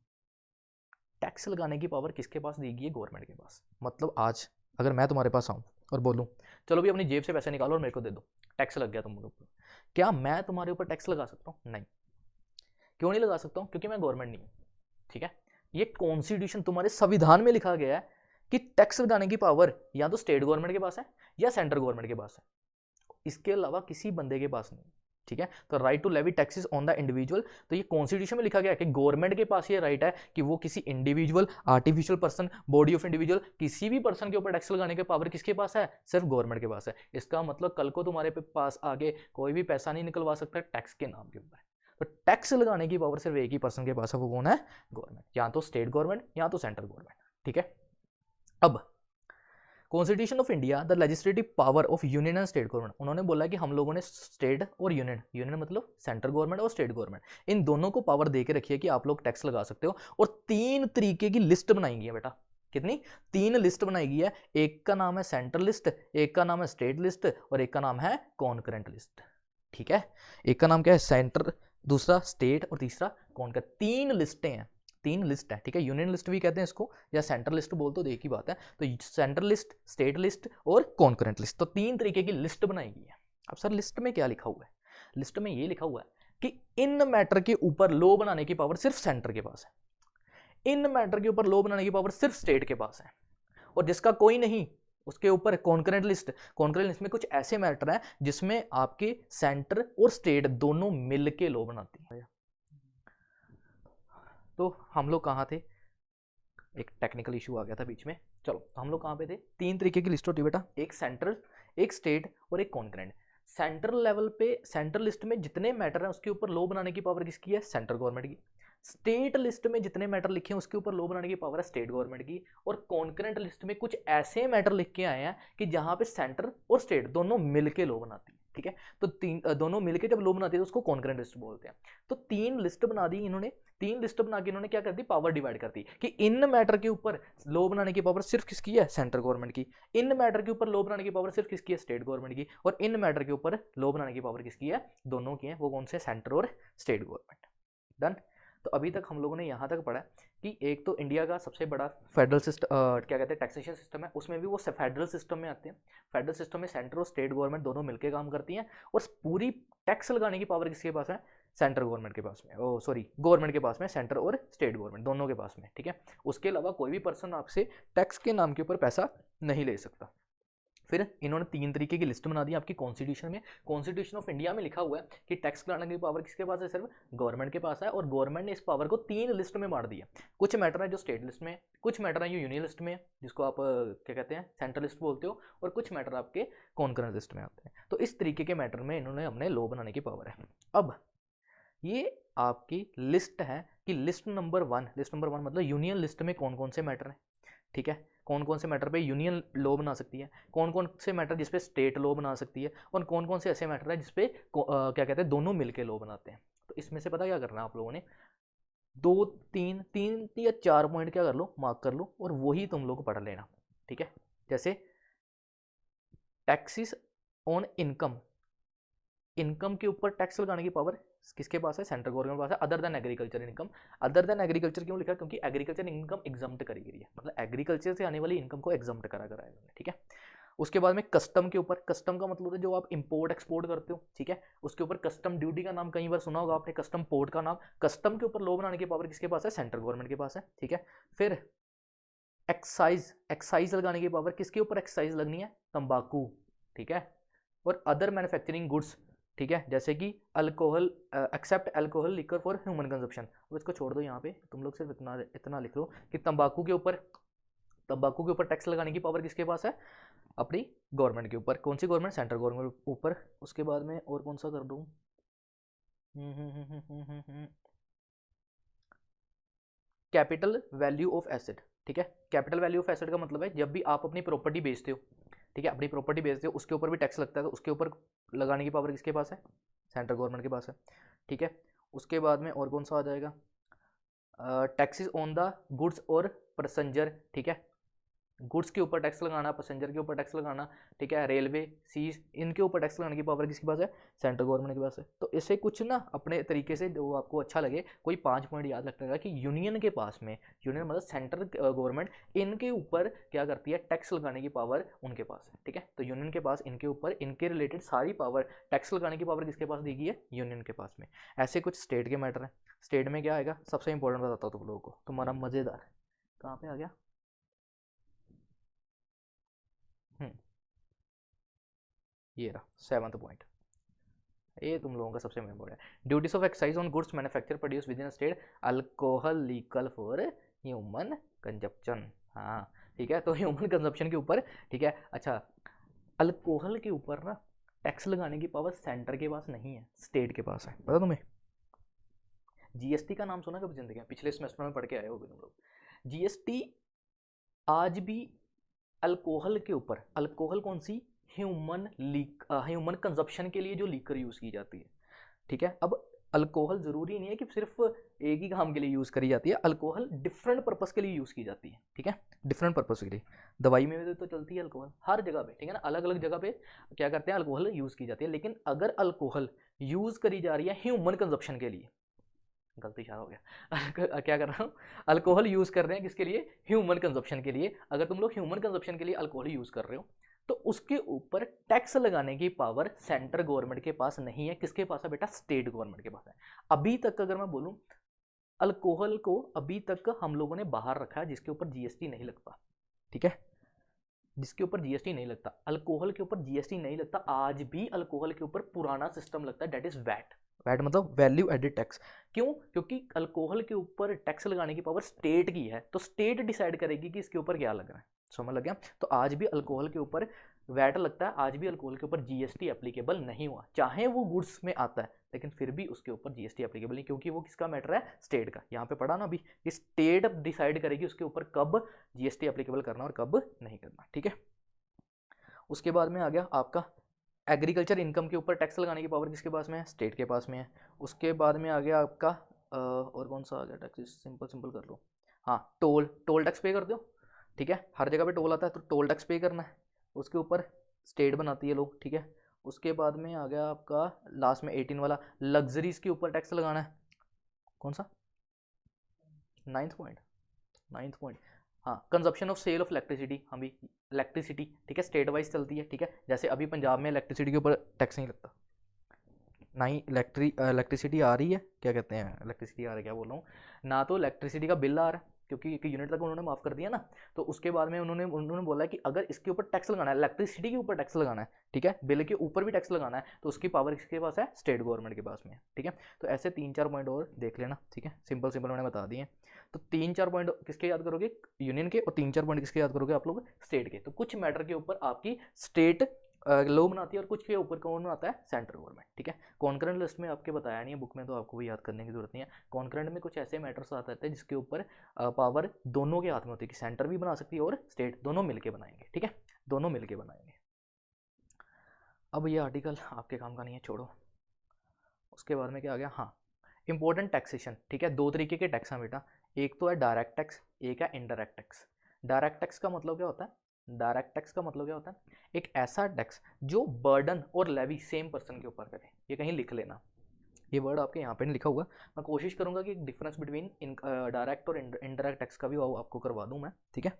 टैक्स लगाने की पावर किसके पास दी गई है? गवर्नमेंट के पास। मतलब आज अगर मैं तुम्हारे पास आऊँ और बोलूँ चलो भी अपनी जेब से पैसे निकालो और मेरे को दे दो, टैक्स लग गया तुम्हारे ऊपर, क्या मैं तुम्हारे ऊपर टैक्स लगा सकता हूँ? नहीं। क्यों नहीं लगा सकता हूँ? क्योंकि मैं गवर्नमेंट नहीं हूँ, ठीक है। ये कॉन्स्टिट्यूशन तुम्हारे संविधान में लिखा गया है कि टैक्स लगाने की पावर या तो स्टेट गवर्नमेंट के पास है या सेंट्रल गवर्नमेंट के पास है, इसके अलावा किसी बंदे के पास नहीं, ठीक है। तो right to levy taxes on the individual, तो ये कॉन्स्टिट्यूशन में लिखा गया है कि गवर्नमेंट के पास ये राइट है कि वो किसी individual, artificial person, body of individual, किसी भी पर्सन के ऊपर टैक्स लगाने की पावर किसके पास है? सिर्फ गवर्नमेंट के पास है। इसका मतलब कल को तुम्हारे पास आगे कोई भी पैसा नहीं निकलवा सकता टैक्स के नाम के ऊपर। तो टैक्स लगाने की पावर सिर्फ एक ही पर्सन के पास है, वो कौन है? गवर्नमेंट, या तो स्टेट गवर्नमेंट या तो सेंट्रल गवर्नमेंट, ठीक है। अब constitution of India the legislative power of union and state government. उन्होंने बोला कि हम लोगों ने स्टेट और यूनियन, यूनियन मतलब सेंट्रल गवर्नमेंट और स्टेट गवर्नमेंट, इन दोनों को पावर दे के रखी है कि आप लोग टैक्स लगा सकते हो। और 3 तरीके की लिस्ट बनाई गई है बेटा। कितनी? 3 लिस्ट बनाई गई है। एक का नाम है सेंट्रल लिस्ट, एक का नाम है स्टेट लिस्ट और एक का नाम है कॉन्करेंट लिस्ट, ठीक है। एक का नाम क्या है? सेंटर, दूसरा स्टेट और तीसरा कॉन्करेंट। 3 लिस्टें हैं, तीन लिस्ट है, ठीक है। यूनियन लिस्ट भी कहते हैं इसको, या सेंट्रल लिस्ट बोल तो एक ही बात है। तो सेंट्रल लिस्ट, स्टेट लिस्ट और कॉन्करेंट लिस्ट, तो तीन तरीके की लिस्ट बनाई गई है। अब सर लिस्ट में क्या लिखा हुआ है? लिस्ट में ये लिखा हुआ है कि इन मैटर के ऊपर लॉ बनाने की पावर सिर्फ सेंटर के पास है, इन मैटर के ऊपर लॉ बनाने की पावर सिर्फ स्टेट के पास है, और जिसका कोई नहीं उसके ऊपर कॉन्करेंट लिस्ट। कॉन्करेंट लिस्ट में कुछ ऐसे मैटर हैं जिसमें आपके सेंटर और स्टेट दोनों मिलके लॉ बनाती है। तो हम लोग कहाँ थे? एक टेक्निकल इशू आ गया था बीच में। चलो, तो हम लोग कहाँ पे थे? तीन तरीके की लिस्ट होती है बेटा, एक सेंट्रल, एक स्टेट और एक कॉन्करेंट। सेंट्रल लेवल पे, सेंट्रल लिस्ट में जितने मैटर हैं उसके ऊपर लॉ बनाने की पावर किसकी है? सेंट्रल गवर्नमेंट की। स्टेट लिस्ट में जितने मैटर लिखे हैं उसके ऊपर लॉ बनाने की पावर है स्टेट गवर्नमेंट की। और कॉन्करेंट लिस्ट में कुछ ऐसे मैटर लिख के आए हैं कि जहां पे सेंटर और स्टेट दोनों मिलके लॉ बनाती है, ठीक है। तो दोनों मिलके जब लॉ बनाती है तो उसको कॉन्करेंट लिस्ट बोलते हैं। तो तीन लिस्ट बना दी इन्होंने, तीन लिस्ट बना के इन्होंने क्या कर दी? पावर डिवाइड कर दी कि इन मैटर के ऊपर लॉ बनाने की पावर सिर्फ किसकी है? सेंट्रल गवर्नमेंट की। इन मैटर के ऊपर लॉ बनाने की पावर सिर्फ किसकी है? स्टेट गवर्नमेंट की। और इन मैटर के ऊपर लॉ बनाने की पावर किसकी है? दोनों की है। वो कौन से? सेंटर और स्टेट गवर्नमेंट। डन। तो अभी तक हम लोगों ने यहाँ तक पढ़ा कि एक तो इंडिया का सबसे बड़ा फेडरल सिस्टम, क्या कहते हैं, टैक्सेशन सिस्टम है, उसमें भी वो फेडरल सिस्टम में आते हैं। फेडरल सिस्टम में सेंटर और स्टेट गवर्नमेंट दोनों मिलकर काम करती हैं, और पूरी टैक्स लगाने की पावर किसके पास है? सेंट्रल गवर्नमेंट के पास में, सॉरी गवर्नमेंट के पास में, सेंटर और स्टेट गवर्नमेंट दोनों के पास में, ठीक है। उसके अलावा कोई भी पर्सन आपसे टैक्स के नाम के ऊपर पैसा नहीं ले सकता। फिर इन्होंने तीन तरीके की लिस्ट बना दी आपकी कॉन्स्टिट्यूशन में। कॉन्स्टिट्यूशन ऑफ इंडिया में लिखा हुआ है कि टैक्स लगाने की पावर किसके पास है? सिर्फ गवर्नमेंट के पास है, और गवर्नमेंट ने इस पावर को तीन लिस्ट में बांट दिया। कुछ मैटर है जो स्टेट लिस्ट में, कुछ मैटर है जो यूनियन लिस्ट में, जिसको आप क्या कहते हैं, सेंट्रल लिस्ट बोलते हो, और कुछ मैटर आपके कॉन्करेंट लिस्ट में आते हैं। तो इस तरीके के मैटर में इन्होंने अपने लॉ बनाने की पावर है। अब ये आपकी लिस्ट है कि लिस्ट नंबर वन मतलब यूनियन लिस्ट में कौन कौन से मैटर हैं, ठीक है। कौन कौन से मैटर पे यूनियन लॉ बना सकती है, कौन कौन से मैटर जिसपे स्टेट लॉ बना सकती है, और कौन कौन से ऐसे मैटर है जिसपे क्या कहते हैं, दोनों मिलके लॉ बनाते हैं। तो इसमें से पता क्या करना है आप लोगों ने? दो तीन या चार पॉइंट क्या कर लो, मार्क कर लो, और वही तुम लोग पढ़ लेना, ठीक है। जैसे टैक्सेस ऑन इनकम, इनकम के ऊपर टैक्स लगाने की पावर किसके पास है? सेंट्रल गवर्नमेंट के पास है, other than agriculture income. Other than agriculture क्यों लिखा? क्योंकि एग्रीकल्चर इनकम एग्जम्प्ट करी गई है, मतलब एग्रीकल्चर से आने वाली इनकम को एग्जम्प्ट करा है, ठीक है। उसके बाद में कस्टम के ऊपर, कस्टम का मतलब है जो आप इंपोर्ट एक्सपोर्ट करते हो, ठीक है, उसके ऊपर कस्टम ड्यूटी का नाम कई बार सुना होगा आपने, कस्टम पोर्ट का नाम। कस्टम के ऊपर लॉ बनाने की पावर किसके पास है? सेंट्रल गवर्नमेंट के पास है, ठीक है। फिर एक्साइज, एक्साइज लगाने की पावर किसके ऊपर एक्साइज लगनी है? तंबाकू, ठीक है। और अदर मैन्युफैक्चरिंग गुड्स, ठीक है, जैसे कि alcohol, except alcohol liquor for human consumption. अब इसको छोड़ दो, यहाँ पे तुम लोग सिर्फ इतना इतना लिख लो कि तंबाकू के ऊपर टैक्स लगाने की पावर किसके पास है? अपनी गवर्नमेंट के ऊपर। कौन सी गवर्नमेंट? सेंट्रल गवर्नमेंट ऊपर। उसके बाद में और कौन सा कर दूँ? कैपिटल वैल्यू ऑफ एसेट, ठीक है। कैपिटल वैल्यू ऑफ एसेट का मतलब है जब भी आप अपनी प्रॉपर्टी बेचते हो, ठीक है, अपनी प्रॉपर्टी बेचते हो, उसके ऊपर भी टैक्स लगता है, तो उसके ऊपर लगाने की पावर किसके पास है? सेंट्रल गवर्नमेंट के पास है, ठीक है। उसके बाद में और कौन सा आ जाएगा? टैक्सेस ऑन द गुड्स और पैसेंजर, ठीक है। गुड्स के ऊपर टैक्स लगाना, पैसेंजर के ऊपर टैक्स लगाना, ठीक है, रेलवे, सीज, इनके ऊपर टैक्स लगाने की पावर किसके पास है? सेंट्रल गवर्नमेंट के पास है। तो इसे कुछ ना अपने तरीके से जो आपको अच्छा लगे, कोई 5 पॉइंट याद रखना कि यूनियन के पास में, यूनियन मतलब सेंट्रल गवर्नमेंट, इनके ऊपर क्या करती है? टैक्स लगाने की पावर उनके पास है, ठीक है। तो यूनियन के पास इनके ऊपर, इनके रिलेटेड सारी पावर, टैक्स लगाने की पावर किसके पास दी गई है? यूनियन के पास में। ऐसे कुछ स्टेट के मैटर हैं। स्टेट में क्या आएगा? सबसे इंपॉर्टेंट बताता हूँ तुम लोगों को, तुम्हारा मज़ेदार कहाँ पे आ गया? ये रहा 7वां पॉइंट, ये तुम लोगों का सबसे इंपॉर्टेंट है। Duties of excise on goods manufacture produce with in state, alcohol legal for human consumption. हाँ, ठीक है, तो ह्यूमन कंजप्शन के ऊपर, ठीक है। अच्छा, अल्कोहल के ऊपर ना टैक्स लगाने की पावर सेंटर के पास नहीं है, स्टेट के पास है। पता तुम्हें? जीएसटी का नाम सुना कभी जिंदगी में? पिछले सेमेस्टर में पढ़ के आए होगे तुम लोग। जीएसटी आज भी अल्कोहल के ऊपर, अल्कोहल कौन सी? ह्यूमन कंजप्शन के लिए जो लीकर यूज़ की जाती है, ठीक है। अब अल्कोहल ज़रूरी नहीं है कि सिर्फ एक ही काम के लिए यूज़ करी जाती है, अल्कोहल डिफरेंट पर्पस के लिए यूज़ की जाती है, ठीक है, डिफरेंट पर्पस के लिए। दवाई में भी तो चलती है अल्कोहल हर जगह पे, ठीक है ना, अलग अलग जगह पे क्या करते हैं? अल्कोहल यूज़ की जाती है। लेकिन अगर अल्कोहल यूज़ करी जा रही है ह्यूमन कंजप्शन के लिए, गलती इशारा हो गया क्या कर रहा हूँ, अल्कोहल यूज़ कर रहे हैं किसके लिए, ह्यूमन कंजप्शन के लिए। अगर तुम लोग ह्यूमन कंजप्शन के लिए अल्कोहल यूज़ कर रहे हो तो उसके ऊपर टैक्स लगाने की पावर सेंट्रल गवर्नमेंट के पास नहीं है, किसके पास है बेटा, स्टेट गवर्नमेंट के पास है। अभी तक अगर मैं बोलूँ, अल्कोहल को अभी तक हम लोगों ने बाहर रखा है जिसके ऊपर जीएसटी नहीं लगता, ठीक है, जिसके ऊपर जीएसटी नहीं लगता, अल्कोहल के ऊपर जीएसटी नहीं लगता। आज भी अल्कोहल के ऊपर पुराना सिस्टम लगता है, डेट इज वैट। वैट मतलब वैल्यू एडेड टैक्स। क्यों? क्योंकि अल्कोहल के ऊपर टैक्स लगाने की पावर स्टेट की है, तो स्टेट डिसाइड करेगी कि इसके ऊपर क्या लग रहा है। समझ लग गया? तो आज भी अल्कोहल के ऊपर वैट लगता है, आज भी अल्कोहल के ऊपर जीएसटी एप्लीकेबल नहीं हुआ, चाहे वो गुड्स में आता है लेकिन फिर भी उसके ऊपर जीएसटी एप्लीकेबल नहीं, क्योंकि वो किसका मैटर है, स्टेट का। यहाँ पे पढ़ा ना अभी, कि स्टेट डिसाइड करेगी उसके ऊपर कब जीएसटी एप्लीकेबल करना और कब नहीं करना, ठीक है। उसके बाद में आ गया आपका एग्रीकल्चर इनकम के ऊपर टैक्स लगाने की पावर किसके पास में है, स्टेट के पास में है। उसके बाद में आ गया आपका और कौन सा आ गया टैक्स, सिंपल सिंपल कर लो, हाँ टोल, टोल टैक्स पे कर दो, ठीक है, हर जगह पे टोल आता है तो टोल टैक्स पे करना है, उसके ऊपर स्टेट बनाती है लोग, ठीक है। उसके बाद में आ गया आपका लास्ट में 18 वाला, लग्जरीज के ऊपर टैक्स लगाना है, कौन सा, नाइन्थ पॉइंट, हाँ, consumption of sale of electricity, हम भी इलेक्ट्रिसिटी, ठीक है, स्टेट वाइज चलती है, ठीक है। जैसे अभी पंजाब में इलेक्ट्रिसिटी के ऊपर टैक्स नहीं लगता, ना ही इलेक्ट्रिसिटी आ रही है, क्या कहते हैं, इलेक्ट्रिसिटी आ रही है, क्या बोल रहा हूँ, ना तो इलेक्ट्रिसिटी का बिल आ रहा है, क्योंकि एक यूनिट तक उन्होंने माफ़ कर दिया ना। तो उसके बाद में उन्होंने बोला कि अगर इसके ऊपर टैक्स लगाना है, इलेक्ट्रिसिटी के ऊपर टैक्स लगाना है, ठीक है, बिल के ऊपर भी टैक्स लगाना है, तो उसकी पावर किसके पास है, स्टेट गवर्नमेंट के पास में है, ठीक है। तो ऐसे 3-4 पॉइंट और देख लेना, ठीक है, सिंपल सिंपल मैंने बता दिए। तो 3-4 पॉइंट किसके याद करोगे, यूनियन के, और 3-4 पॉइंट किसके याद करोगे आप लोग, स्टेट के। तो कुछ मैटर के ऊपर आपकी स्टेट लो बनाती है और कुछ के ऊपर कौन बनाता है, सेंट्रल गवर्नमेंट, ठीक है। कॉन्करेंट लिस्ट में आपके बताया नहीं है बुक में, तो आपको भी याद करने की जरूरत नहीं है। कॉन्करेंट में कुछ ऐसे मैटर्स आते हैं जिसके ऊपर पावर दोनों के हाथ में होती है, कि सेंटर भी बना सकती है और स्टेट, दोनों मिलके बनाएंगे, ठीक है, दोनों मिलके बनाएंगे। अब ये आर्टिकल आपके काम का नहीं है, छोड़ो। उसके बाद में क्या आ गया, हाँ, इंपॉर्टेंट टैक्सेशन, ठीक है, दो तरीके के टैक्स हैं बेटा, एक तो है डायरेक्ट टैक्स, एक है इनडायरेक्ट टैक्स। डायरेक्ट टैक्स का मतलब क्या होता है, डायरेक्ट टैक्स का मतलब क्या होता है, एक ऐसा टैक्स जो बर्डन और लेवी सेम पर्सन के ऊपर करे। ये कहीं लिख लेना, ये वर्ड आपके यहाँ पे नहीं लिखा हुआ, मैं कोशिश करूंगा कि डिफरेंस बिटवीन डायरेक्ट और इनडायरेक्ट टैक्स का भी आपको करवा दूं मैं, ठीक है,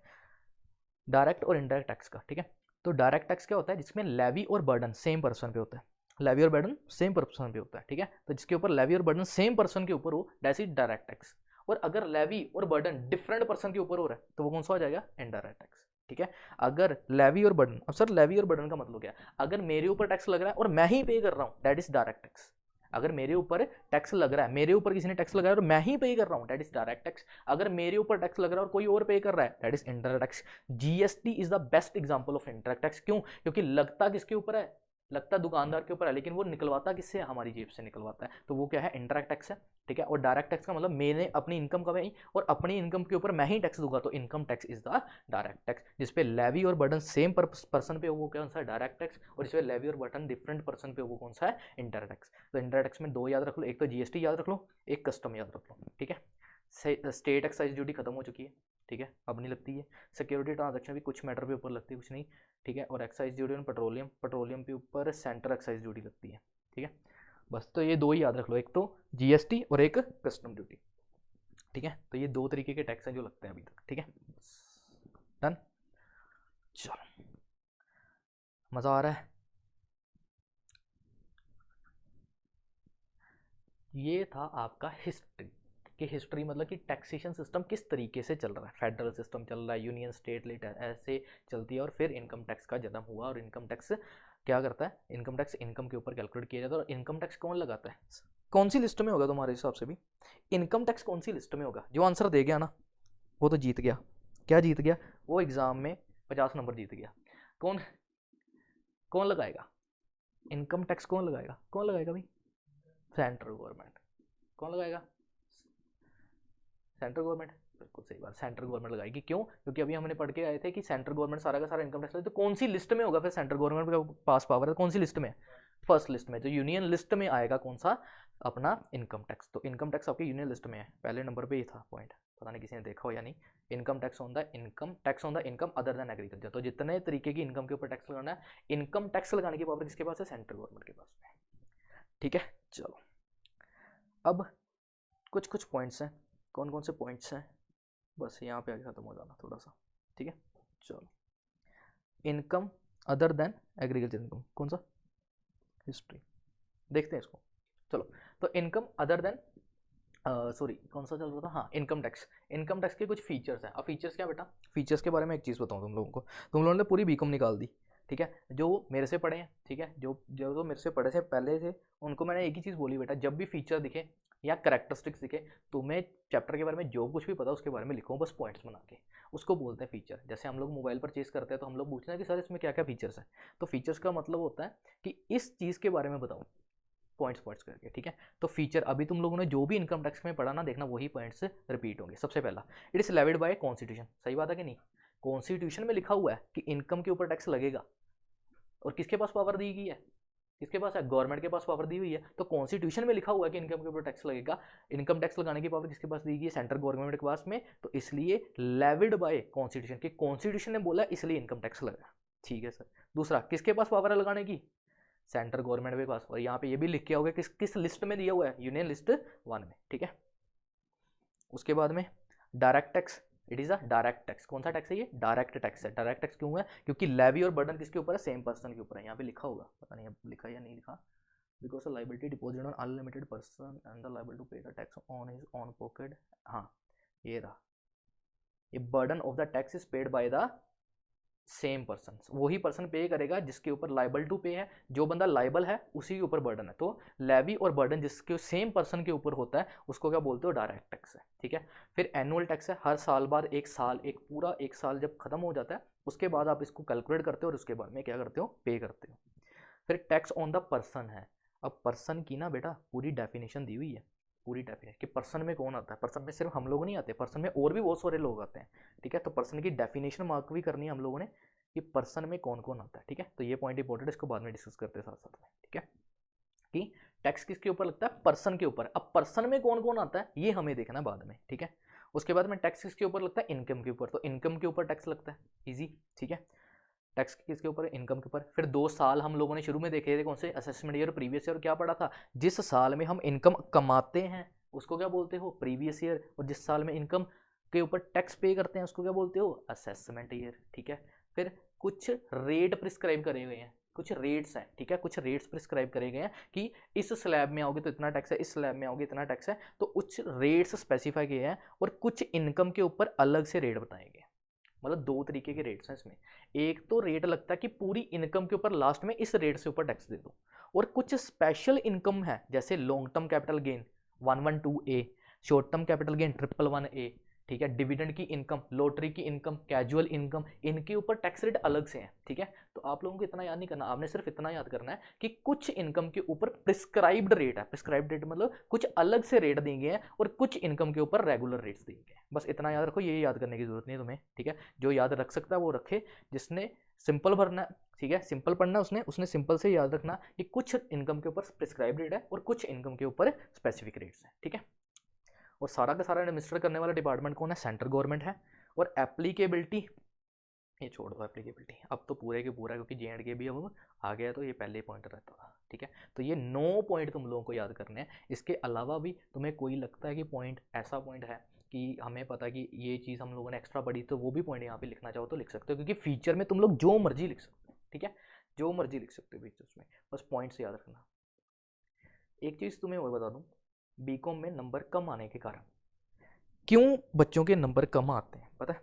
डायरेक्ट और इनडायरेक्ट टैक्स का, ठीक है। तो डायरेक्ट टैक्स क्या होता है, जिसमें लेवी और बर्डन सेम पर्सन पे होता है, लेवी और बर्डन सेम पर्सन पे होता है, ठीक है। तो जिसके ऊपर लेवी और बर्डन सेम पर्सन के ऊपर हो, दैट इज डायरेक्ट टैक्स। और अगर लेवी और बर्डन डिफरेंट पर्सन के ऊपर हो रहा है तो वो कौन सा हो जाएगा, इनडायरेक्ट टैक्स, ठीक है। अगर लेवी और बर्डन, अब सर लेवी और बर्डन का मतलब क्या है, अगर मेरे ऊपर टैक्स लग रहा है और मैं ही पे कर रहा हूँ, दैट इज डायरेक्ट टैक्स। अगर मेरे ऊपर टैक्स लग रहा है, मेरे ऊपर किसी ने टैक्स लगाया और मैं ही पे कर रहा हूँ, दैट इज डायरेक्ट टैक्स। अगर मेरे ऊपर टैक्स लग रहा है और कोई और पे कर रहा है, that is indirect tax. GST is the best example of indirect tax. क्यों? क्योंकि लगता किसके ऊपर है, लगता दुकानदार के ऊपर है, लेकिन वो निकलवाता किससे, हमारी जेब से निकलवाता है, तो वो क्या है, इनडायरेक्ट टैक्स है, ठीक है। और डायरेक्ट टैक्स का मतलब मैंने अपनी इनकम कमाई और अपनी इनकम के ऊपर मैं ही टैक्स दूंगा, तो income tax is the direct tax. जिसपे लेवी और बर्डन सेम पर्सन पे हो वो कौन सा है, डायरेक्ट टैक्स। और जिसपे लेवी और बर्डन डिफरेंट पर्सन पे हो वो कौन सा है, इंडायरेक्ट टैक्स। तो इंडायरेक्ट टैक्स में दो याद रख लो, एक तो जीएसटी याद रख लो, एक कस्टम याद रख लो, ठीक है। स्टेट एक्साइज ड्यूटी खत्म हो चुकी है, ठीक है, अब नहीं लगती है। सिक्योरिटी ट्रांजैक्शन भी कुछ मैटर पे ऊपर लगती है, कुछ नहीं, ठीक है। और excise duty on petroleum, petroleum पे ऊपर सेंटर एक्साइज ड्यूटी लगती है, ठीक है। बस तो ये दो ही याद रख लो, एक तो जीएसटी और एक कस्टम ड्यूटी, ठीक है। तो ये दो तरीके के टैक्स हैं जो लगते हैं अभी तक, ठीक है, डन। चलो, मजा आ रहा है। ये था आपका हिस्ट्री, कि हिस्ट्री मतलब कि टैक्सेशन सिस्टम किस तरीके से चल रहा है, फेडरल सिस्टम चल रहा है, यूनियन स्टेट लेट ऐसे चलती है, और फिर इनकम टैक्स का जन्म हुआ। और इनकम टैक्स क्या करता है, इनकम टैक्स इनकम के ऊपर कैलकुलेट किया जाता है। और इनकम टैक्स कौन लगाता है, कौन सी लिस्ट में होगा तुम्हारे हिसाब से भी, इनकम टैक्स कौन सी लिस्ट में होगा, जो आंसर दे गया ना वो तो जीत गया। क्या जीत गया, वो एग्जाम में 50 नंबर जीत गया। कौन कौन लगाएगा इनकम टैक्स, कौन लगाएगा भाई, सेंट्रल गवर्नमेंट। कौन लगाएगा, सेंट्रल गवर्नमेंट। बिल्कुल सही बात, सेंट्रल गवर्नमेंट लगाएगी। क्यों? क्योंकि अभी हमने पढ़ के आए थे कि सेंट्रल गवर्नमेंट सारा का सारा इनकम टैक्स, तो कौन सी लिस्ट में होगा फिर, सेंट्रल गवर्नमेंट का पास पावर है, कौन सी लिस्ट में, फर्स्ट लिस्ट में। तो यूनियन लिस्ट में आएगा कौन सा, अपना इनकम टैक्स। तो इनकम टैक्स आपकी यूनियन लिस्ट में है, पहले नंबर पे ही था पॉइंट, पता नहीं किसी ने देखा हो या नहीं। Income tax on the income, tax on the income other than agriculture. तो जितने तरीके की इनकम के ऊपर टैक्स लगाना है, इनकम टैक्स लगाने की पावर किसके पास है, सेंट्रल गवर्नमेंट के पास में, ठीक है। चलो, अब कुछ कुछ पॉइंट्स हैं। कौन कौन से पॉइंट्स हैं, बस यहाँ पे आगे ख़त्म हो जाना थोड़ा सा, ठीक है। चलो, income other than agriculture income, कौन सा, हिस्ट्री, देखते हैं इसको। चलो, तो इनकम अदर देन, सॉरी कौन सा चल रहा था, हाँ इनकम टैक्स। इनकम टैक्स के कुछ फीचर्स हैं। अब फीचर्स क्या बेटा, फीचर्स के बारे में एक चीज़ बताऊँ तुम लोगों को। तुम लोगों ने पूरी बीकॉम निकाल दी, ठीक है, जो मेरे से पढ़े हैं, ठीक है, जो जो जो मेरे से पढ़े से पहले थे उनको मैंने एक ही चीज़ बोली बेटा, जब भी फीचर दिखे या करेक्टरिस्टिक्स दिखे, तुम्हें चैप्टर के बारे में जो कुछ भी पता उसके बारे में लिखो, बस पॉइंट्स बना के, उसको बोलते हैं फीचर। जैसे हम लोग मोबाइल परचेज करते हैं तो हम लोग पूछते हैं कि सर इसमें क्या क्या फीचर्स हैं, तो फीचर्स का मतलब होता है कि इस चीज़ के बारे में बताओ, पॉइंट्स पॉइंट्स करके, ठीक है। तो फीचर अभी तुम लोगों ने जो भी इनकम टैक्स में पढ़ा ना, देखना वही पॉइंट्स रिपीट होंगे। सबसे पहला, it is levied bye constitution, सही बात है कि नहीं, कॉन्स्टिट्यूशन में लिखा हुआ है कि इनकम के ऊपर टैक्स लगेगा, और किसके पास पावर दी गई है, किसके पास है, गवर्नमेंट के पास पावर दी हुई है। तो कॉन्स्टिट्यूशन में लिखा हुआ है कि इनकम के ऊपर टैक्स लगेगा, इनकम टैक्स लगाने की पावर किसके पास दी गई है, सेंट्रल गवर्नमेंट के पास में, तो इसलिए लेविड बाय कॉन्स्टिट्यूशन, कि कॉन्स्टिट्यूशन ने बोला इसलिए इनकम टैक्स लगा, ठीक है सर। दूसरा, किसके पास पावर है लगाने की, सेंट्रल गवर्नमेंट के पास, और यहाँ पे ये भी लिख के आओगे किस किस लिस्ट में दिया हुआ है, यूनियन लिस्ट 1 में, ठीक है। उसके बाद में direct tax, it is a direct tax, कौन सा टैक्स है ये, डायरेक्ट टैक्स है। डायरेक्ट टैक्स क्यों है, क्योंकि लेवी और बर्डन किसके ऊपर है, सेम पर्सन के ऊपर है। यहाँ पे लिखा होगा, पता नहीं अब लिखा या नहीं लिखा, because liability deposit on unlimited person and the liable to pay the tax on his on pocket, हाँ ये रहा, ये burden of the tax is paid by the same person, वही पर्सन पे करेगा जिसके ऊपर लाइबल टू पे है, जो बंदा लाइबल है उसी के ऊपर बर्डन है। तो लेवी और बर्डन जिसके सेम पर्सन के ऊपर होता है उसको क्या बोलते हो, डायरेक्ट टैक्स है, ठीक है। फिर एनुअल टैक्स है, हर साल बाद एक साल, एक पूरा एक साल जब खत्म हो जाता है उसके बाद आप इसको कैलकुलेट करते हो और उसके बाद में क्या करते हो, पे करते हो। फिर टैक्स ऑन द पर्सन है। अब पर्सन की ना बेटा पूरी डेफिनेशन दी हुई है, पूरी डेफिनेशन कि पर्सन में कौन आता है, पर्सन में सिर्फ हम लोग नहीं आते, पर्सन में और भी बहुत सारे लोग आते हैं, ठीक है। तो पर्सन की डेफिनेशन मार्क भी करनी है हम लोगों ने कि पर्सन में कौन कौन आता है, ठीक है। तो ये पॉइंट इंपॉर्टेंट है, इसको बाद में डिस्कस करते हैं साथ साथ में, ठीक है, कि टैक्स किसके ऊपर लगता है, पर्सन के ऊपर। अब पर्सन में कौन कौन आता है ये हमें देखना बाद में, ठीक है। उसके बाद में टैक्स किसके ऊपर लगता है, इनकम के ऊपर, तो इनकम के ऊपर टैक्स लगता है, इजी, ठीक है। टैक्स किसके ऊपर है, इनकम के ऊपर। फिर 2 साल हम लोगों ने शुरू में देखे थे कौन से, असेसमेंट ईयर, प्रीवियस ईयर, क्या पढ़ा था, जिस साल में हम इनकम कमाते हैं उसको क्या बोलते हो, प्रीवियस ईयर, और जिस साल में इनकम के ऊपर टैक्स पे करते हैं उसको क्या बोलते हो, असेसमेंट ईयर, ठीक है। फिर कुछ रेट प्रिस्क्राइब करे हुए हैं, कुछ रेट्स हैं, ठीक है, कुछ रेट्स प्रिस्क्राइब करे गए हैं कि इस स्लैब में आओगे तो इतना टैक्स है, इस स्लैब में आओगे इतना टैक्स है, तो कुछ रेट्स स्पेसिफाई किए हैं, और कुछ इनकम के ऊपर अलग से रेट बताए गए। मतलब 2 तरीके के रेट्स हैं इसमें। एक तो रेट लगता है कि पूरी इनकम के ऊपर लास्ट में इस रेट से ऊपर टैक्स दे दो, और कुछ स्पेशल इनकम है जैसे long term capital gain 112A, short term capital gain 111A, ठीक है, डिविडेंड की इनकम, लॉटरी की इनकम, कैजुअल इनकम, इनके ऊपर टैक्स रेट अलग से हैं, ठीक है। तो आप लोगों को इतना याद नहीं करना, आपने सिर्फ इतना याद करना है कि कुछ इनकम के ऊपर प्रिस्क्राइब्ड रेट है, प्रिस्क्राइब्ड रेट मतलब कुछ अलग से रेट देंगे हैं, और कुछ इनकम के ऊपर रेगुलर रेट्स देंगे, बस इतना याद रखो, ये याद करने की जरूरत नहीं है तुम्हें, ठीक है। जो याद रख सकता है वो रखे, जिसने सिंपल भरना है, ठीक है, सिंपल पढ़ना उसने उसने सिंपल से याद रखना कि कुछ इनकम के ऊपर प्रिस्क्राइब रेट है और कुछ इनकम के ऊपर स्पेसिफिक रेट्स हैं, ठीक है। और सारा का सारा एडमिनिस्टर करने वाला डिपार्टमेंट कौन है, सेंट्रल गवर्नमेंट है। और एप्लीकेबिलिटी, ये छोड़ दो एप्लीकेबिलिटी, अब तो पूरे के पूरा, क्योंकि J&K भी अब आ गया तो ये पहले ही पॉइंट रहता था, ठीक है। तो ये 9 पॉइंट तुम लोगों को याद करने हैं। इसके अलावा भी तुम्हें कोई लगता है कि पॉइंट ऐसा पॉइंट है कि हमें पता है कि ये चीज़ हम लोगों ने एक्स्ट्रा पढ़ी, तो वो भी पॉइंट यहाँ पे लिखना चाहो तो लिख सकते हो, क्योंकि फीचर में तुम लोग जो मर्जी लिख सकते हो, ठीक है, जो मर्जी लिख सकते हो फीचर्स में, बस पॉइंट्स याद रखना। एक चीज़ तुम्हें और बता दूँ, बीकॉम में नंबर कम आने के कारण क्यों बच्चों के नंबर कम आते हैं पता है,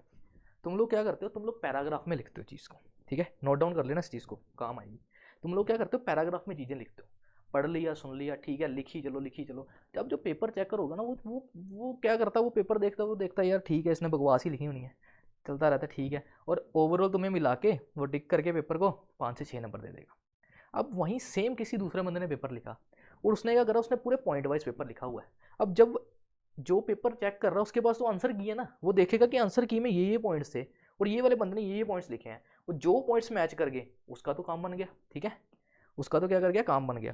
तुम लोग क्या करते हो, तुम लोग पैराग्राफ में लिखते हो चीज़ को, ठीक है, नोट डाउन कर लेना इस चीज़ को, काम आएगी। तुम लोग क्या करते हो, पैराग्राफ में चीज़ें लिखते हो, पढ़ लिया सुन लिया, ठीक है, लिखी चलो लिखी चलो। जब जो पेपर चेकर होगा ना, वो क्या करता है, वो पेपर देखता है, वो देखता है यार ठीक है इसने बकवास ही लिखी होनी है, चलता रहता है, ठीक है, और ओवरऑल तुम्हें मिला के वो टिक करके पेपर को 5 से 6 नंबर दे देगा। अब वहीं सेम किसी दूसरे बंदे ने पेपर लिखा, और उसने क्या करा, उसने पूरे पॉइंट वाइज पेपर लिखा हुआ है। अब जब जो पेपर चेक कर रहा है उसके पास तो आंसर की है ना, वो देखेगा कि आंसर की में ये पॉइंट्स थे, और ये वाले बंदे ने ये पॉइंट्स लिखे हैं, वो जो पॉइंट्स मैच कर गए उसका तो काम बन गया, ठीक है, उसका तो क्या कर गया, काम बन गया।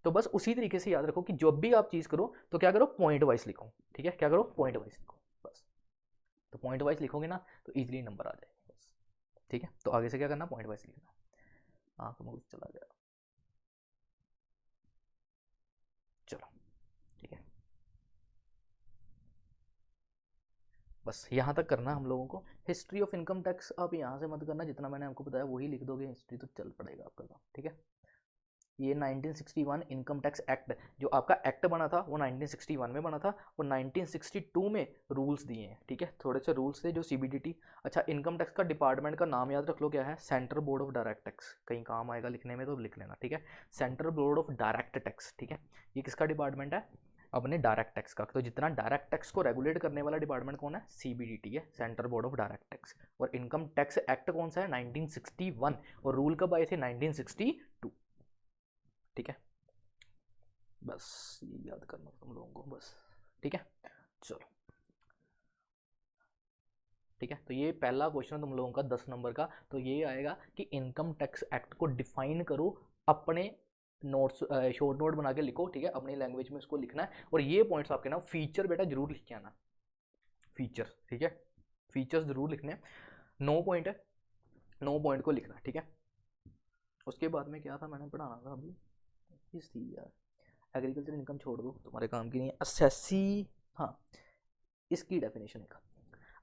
तो बस उसी तरीके से याद रखो कि जब भी आप चीज़ करो तो क्या करो, पॉइंट वाइज लिखो, ठीक है, क्या करो, पॉइंट वाइज लिखो बस। तो पॉइंट वाइज लिखोगे ना तो ईजिली नंबर आ जाएंगे बस, ठीक है। तो आगे से क्या करना, पॉइंट वाइज लिखना। आँख में कुछ चला गया, चलो ठीक है। बस यहाँ तक करना हम लोगों को। हिस्ट्री ऑफ इनकम टैक्स आप यहाँ से मत करना, जितना मैंने आपको बताया वही लिख दोगे, हिस्ट्री तो चल पड़ेगा आपका काम, ठीक है। ये 1961 इनकम टैक्स एक्ट, जो आपका एक्ट बना था वो 1961 में बना था, और 1962 में रूल्स दिए हैं, ठीक है। थोड़े से रूल्स थे जो CBDT। अच्छा, इनकम टैक्स का डिपार्टमेंट का नाम याद रख लो, क्या है? Central board of direct tax. कहीं काम आएगा लिखने में तो लिख लेना, ठीक है। Central board of direct tax, ठीक है। ये किसका डिपार्टमेंट है? अपने डायरेक्ट टैक्स का। तो जितना डायरेक्ट टैक्स को रेगुलेट करने वाला डिपार्टमेंट कौन है? CBDT है, central board of direct tax. और इनकम टैक्स एक्ट कौन सा है? 1961। और रूल कब आए थे? 1962, ठीक है। बस ये याद करना तुम लोगों को, बस, ठीक है। चलो, ठीक है। तो ये पहला क्वेश्चन तुम लोगों का 10 नंबर का, तो ये आएगा कि इनकम टैक्स एक्ट को डिफाइन करो, अपने नोट्स शॉर्ट नोट बना के लिखो, ठीक है। अपनी लैंग्वेज में इसको लिखना है। और ये पॉइंट्स आपके ना फीचर बेटा जरूर लिख के आना, फीचर, ठीक है। फीचर्स जरूर लिखने हैं। 9 पॉइंट है, 9 पॉइंट को लिखना, ठीक है। उसके बाद में क्या था मैंने पढ़ाना था अभी, चीज़ थी यार, एग्रीकल्चर इनकम छोड़ दो, तुम्हारे काम की नहीं है। असेसी, हाँ, इसकी डेफिनेशन एक,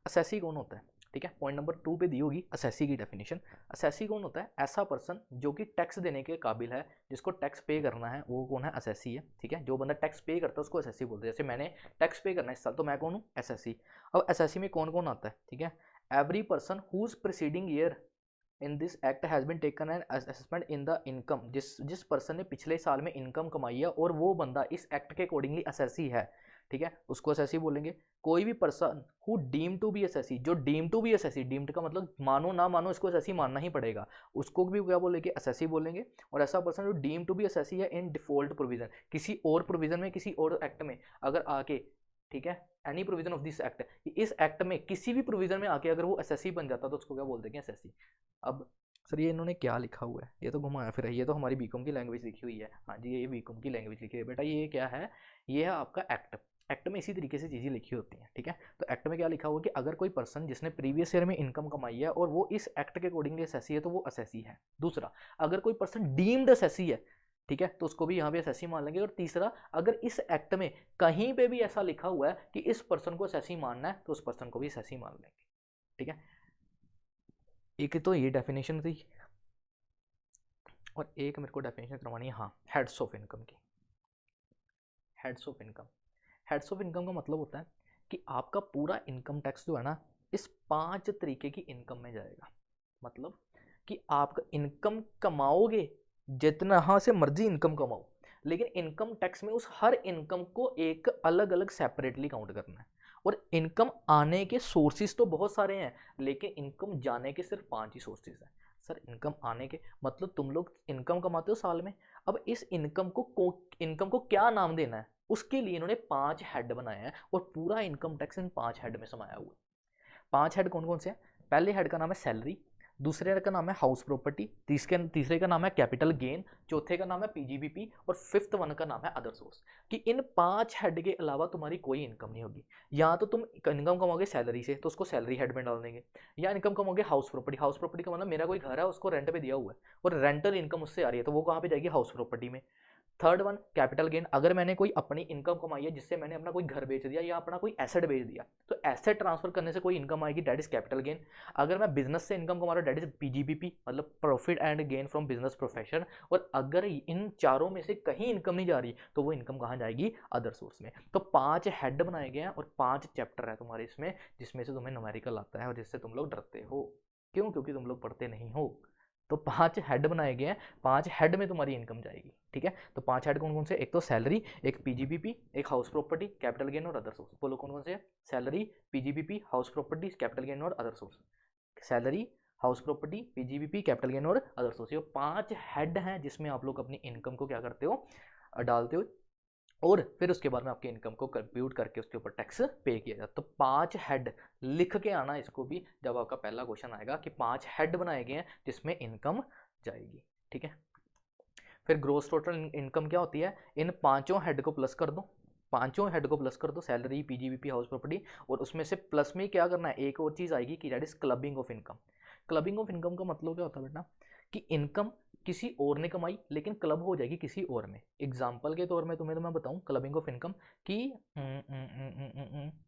असेसी कौन होता है, ठीक है। पॉइंट नंबर 2 पे दी होगी असेसी की डेफिनेशन। असेसी कौन होता है? ऐसा पर्सन जो कि टैक्स देने के काबिल है, जिसको टैक्स पे करना है, वो कौन है? असेसी है, ठीक है। जो बंदा टैक्स पे करता है उसको असेसी बोलते हैं। जैसे मैंने टैक्स पे करना है इस साल, तो मैं कौन हूँ? असेसी। अब असेसी में कौन कौन आता है, ठीक है। Every person whose preceding year in this act has been taken an assessment in the income, जिस पर्सन ने पिछले साल में इनकम कमाई है और वो बंदा इस एक्ट के अकॉर्डिंगली असेसी है, ठीक है, उसको असेसी बोलेंगे। कोई भी person who deem to be assessee, जो deem to be assessee, deemed का मतलब मानो ना मानो इसको असेसी मानना ही पड़ेगा, उसको भी क्या बोलेंगे? असेसी बोलेंगे। और ऐसा पर्सन जो डीम टू बी असेसी है इन डिफॉल्ट प्रोविजन, किसी और प्रोविजन में, किसी और एक्ट में अगर आके, ठीक है, any provision of this act, इस एक्ट में किसी भी प्रोविजन में आके अगर वो असेसी बन जाता तो उसको क्या बोल देंगे? असेसी। अब सर ये इन्होंने क्या लिखा हुआ है? ये तो घुमाया फिर, ये तो हमारी बीकॉम की लैंग्वेज लिखी हुई है। हाँ जी, ये बीकॉम की लैंग्वेज लिखी हुई है बेटा। ये क्या है? ये है आपका एक्ट। एक्ट में इसी तरीके से चीज़ें लिखी होती हैं, ठीक है। तो एक्ट में क्या लिखा हुआ है कि अगर कोई पर्सन जिसने प्रीवियस ईयर में इनकम कमाई है और वो इस एक्ट के अकॉर्डिंगली असेसी है तो वो असेसी है। दूसरा, अगर कोई पर्सन डीम्ड असेसी है, ठीक है, तो उसको भी यहाँ पे असेसी मान लेंगे। और तीसरा, अगर इस एक्ट में कहीं पे भी ऐसा लिखा हुआ है कि इस पर्सन को असेसी मानना है तो उस पर्सन को भी असेसी मान लेंगे, ठीक है। एक तो ये डेफिनेशन थी, और एक मेरे को डेफिनेशन करवानी है, हाँ, हेड्स ऑफ इनकम की। Heads of income, heads of income का मतलब होता है कि आपका पूरा इनकम टैक्स जो है ना, इस 5 तरीके की इनकम में जाएगा। मतलब कि आप इनकम कमाओगे, जितना हाँ से मर्जी इनकम कमाओ, लेकिन इनकम टैक्स में उस हर इनकम को एक अलग अलग सेपरेटली काउंट करना है। और इनकम आने के सोर्सेज तो बहुत सारे हैं, लेकिन इनकम जाने के सिर्फ 5 ही सोर्सेज हैं। सर इनकम आने के मतलब तुम लोग इनकम कमाते हो साल में, अब इस इनकम को क्या नाम देना है, उसके लिए इन्होंने 5 हेड बनाए हैं, और पूरा इनकम टैक्स इन 5 हेड में समाया हुआ है। 5 हेड कौन कौन से हैं? पहले हेड का नाम है सैलरी, दूसरे हेड का नाम है हाउस प्रॉपर्टी, तीसरे का नाम है कैपिटल गेन, चौथे का नाम है PGBP, और फिफ्थ वन का नाम है अदर सोर्स। कि इन 5 हेड के अलावा तुम्हारी कोई इनकम नहीं होगी। या तो तुम इनकम कमाओगे सैलरी से, तो उसको सैलरी हेड में डाल देंगे, या इनकम कमाओगे हाउस प्रॉपर्टी। हाउस प्रॉपर्टी का मतलब मेरा कोई घर है उसको रेंट पे दिया हुआ है और रेंटल इनकम उससे आ रही है, तो वो कहाँ पे जाएगी? हाउस प्रॉपर्टी में। थर्ड वन कैपिटल गेन, अगर मैंने कोई अपनी इनकम कमाई है जिससे मैंने अपना कोई घर बेच दिया या अपना कोई एसेट बेच दिया, तो एसेट ट्रांसफर करने से कोई इनकम आएगी, दैट इज कैपिटल गेन। अगर मैं बिजनेस से इनकम कमा रहा हूँ, दैट इज PGBP, मतलब profit and gain from business profession. और अगर इन चारों में से कहीं इनकम नहीं जा रही तो वो इनकम कहाँ जाएगी? अदर सोर्स में। तो 5 हेड बनाए गए हैं और 5 चैप्टर है तुम्हारे इसमें, जिसमें से तुम्हें न्यूमेरिकल आता है और जिससे तुम लोग डरते हो। क्यों? क्योंकि तुम लोग पढ़ते नहीं हो। तो 5 हेड बनाए गए हैं, 5 हेड में तुम्हारी इनकम जाएगी, ठीक है। तो 5 हेड कौन कौन से? एक तो सैलरी, एक PGBP, एक हाउस प्रॉपर्टी, कैपिटल गेन और अदर सोर्स। बोलो कौन कौन से? Salary, PGBP, house property, capital gain और other source. Salary, house property, PGBP, capital gain और अदर सोर्स। ये 5 हेड हैं जिसमें आप लोग अपनी इनकम को क्या करते हो? डालते हो, और फिर उसके बाद में आपकी इनकम को कंप्यूट करके उसके ऊपर टैक्स पे किया जाता है। तो 5 हेड लिख के आना इसको भी, जब आपका पहला क्वेश्चन आएगा कि 5 हेड बनाए गए हैं जिसमें इनकम जाएगी, ठीक है। फिर ग्रोस टोटल इनकम क्या होती है? इन 5 हेड को प्लस कर दो, 5 हेड को प्लस कर दो, सैलरी, PGBP, हाउस प्रॉपर्टी, और उसमें से प्लस में क्या करना है? एक और चीज़ आएगी कि that is clubbing of income. Clubbing of income का मतलब क्या होता है बेटा? कि इनकम किसी और ने कमाई लेकिन क्लब हो जाएगी किसी और में। एग्जाम्पल के तौर में तुम्हें तो मैं बताऊं क्लबिंग ऑफ इनकम कि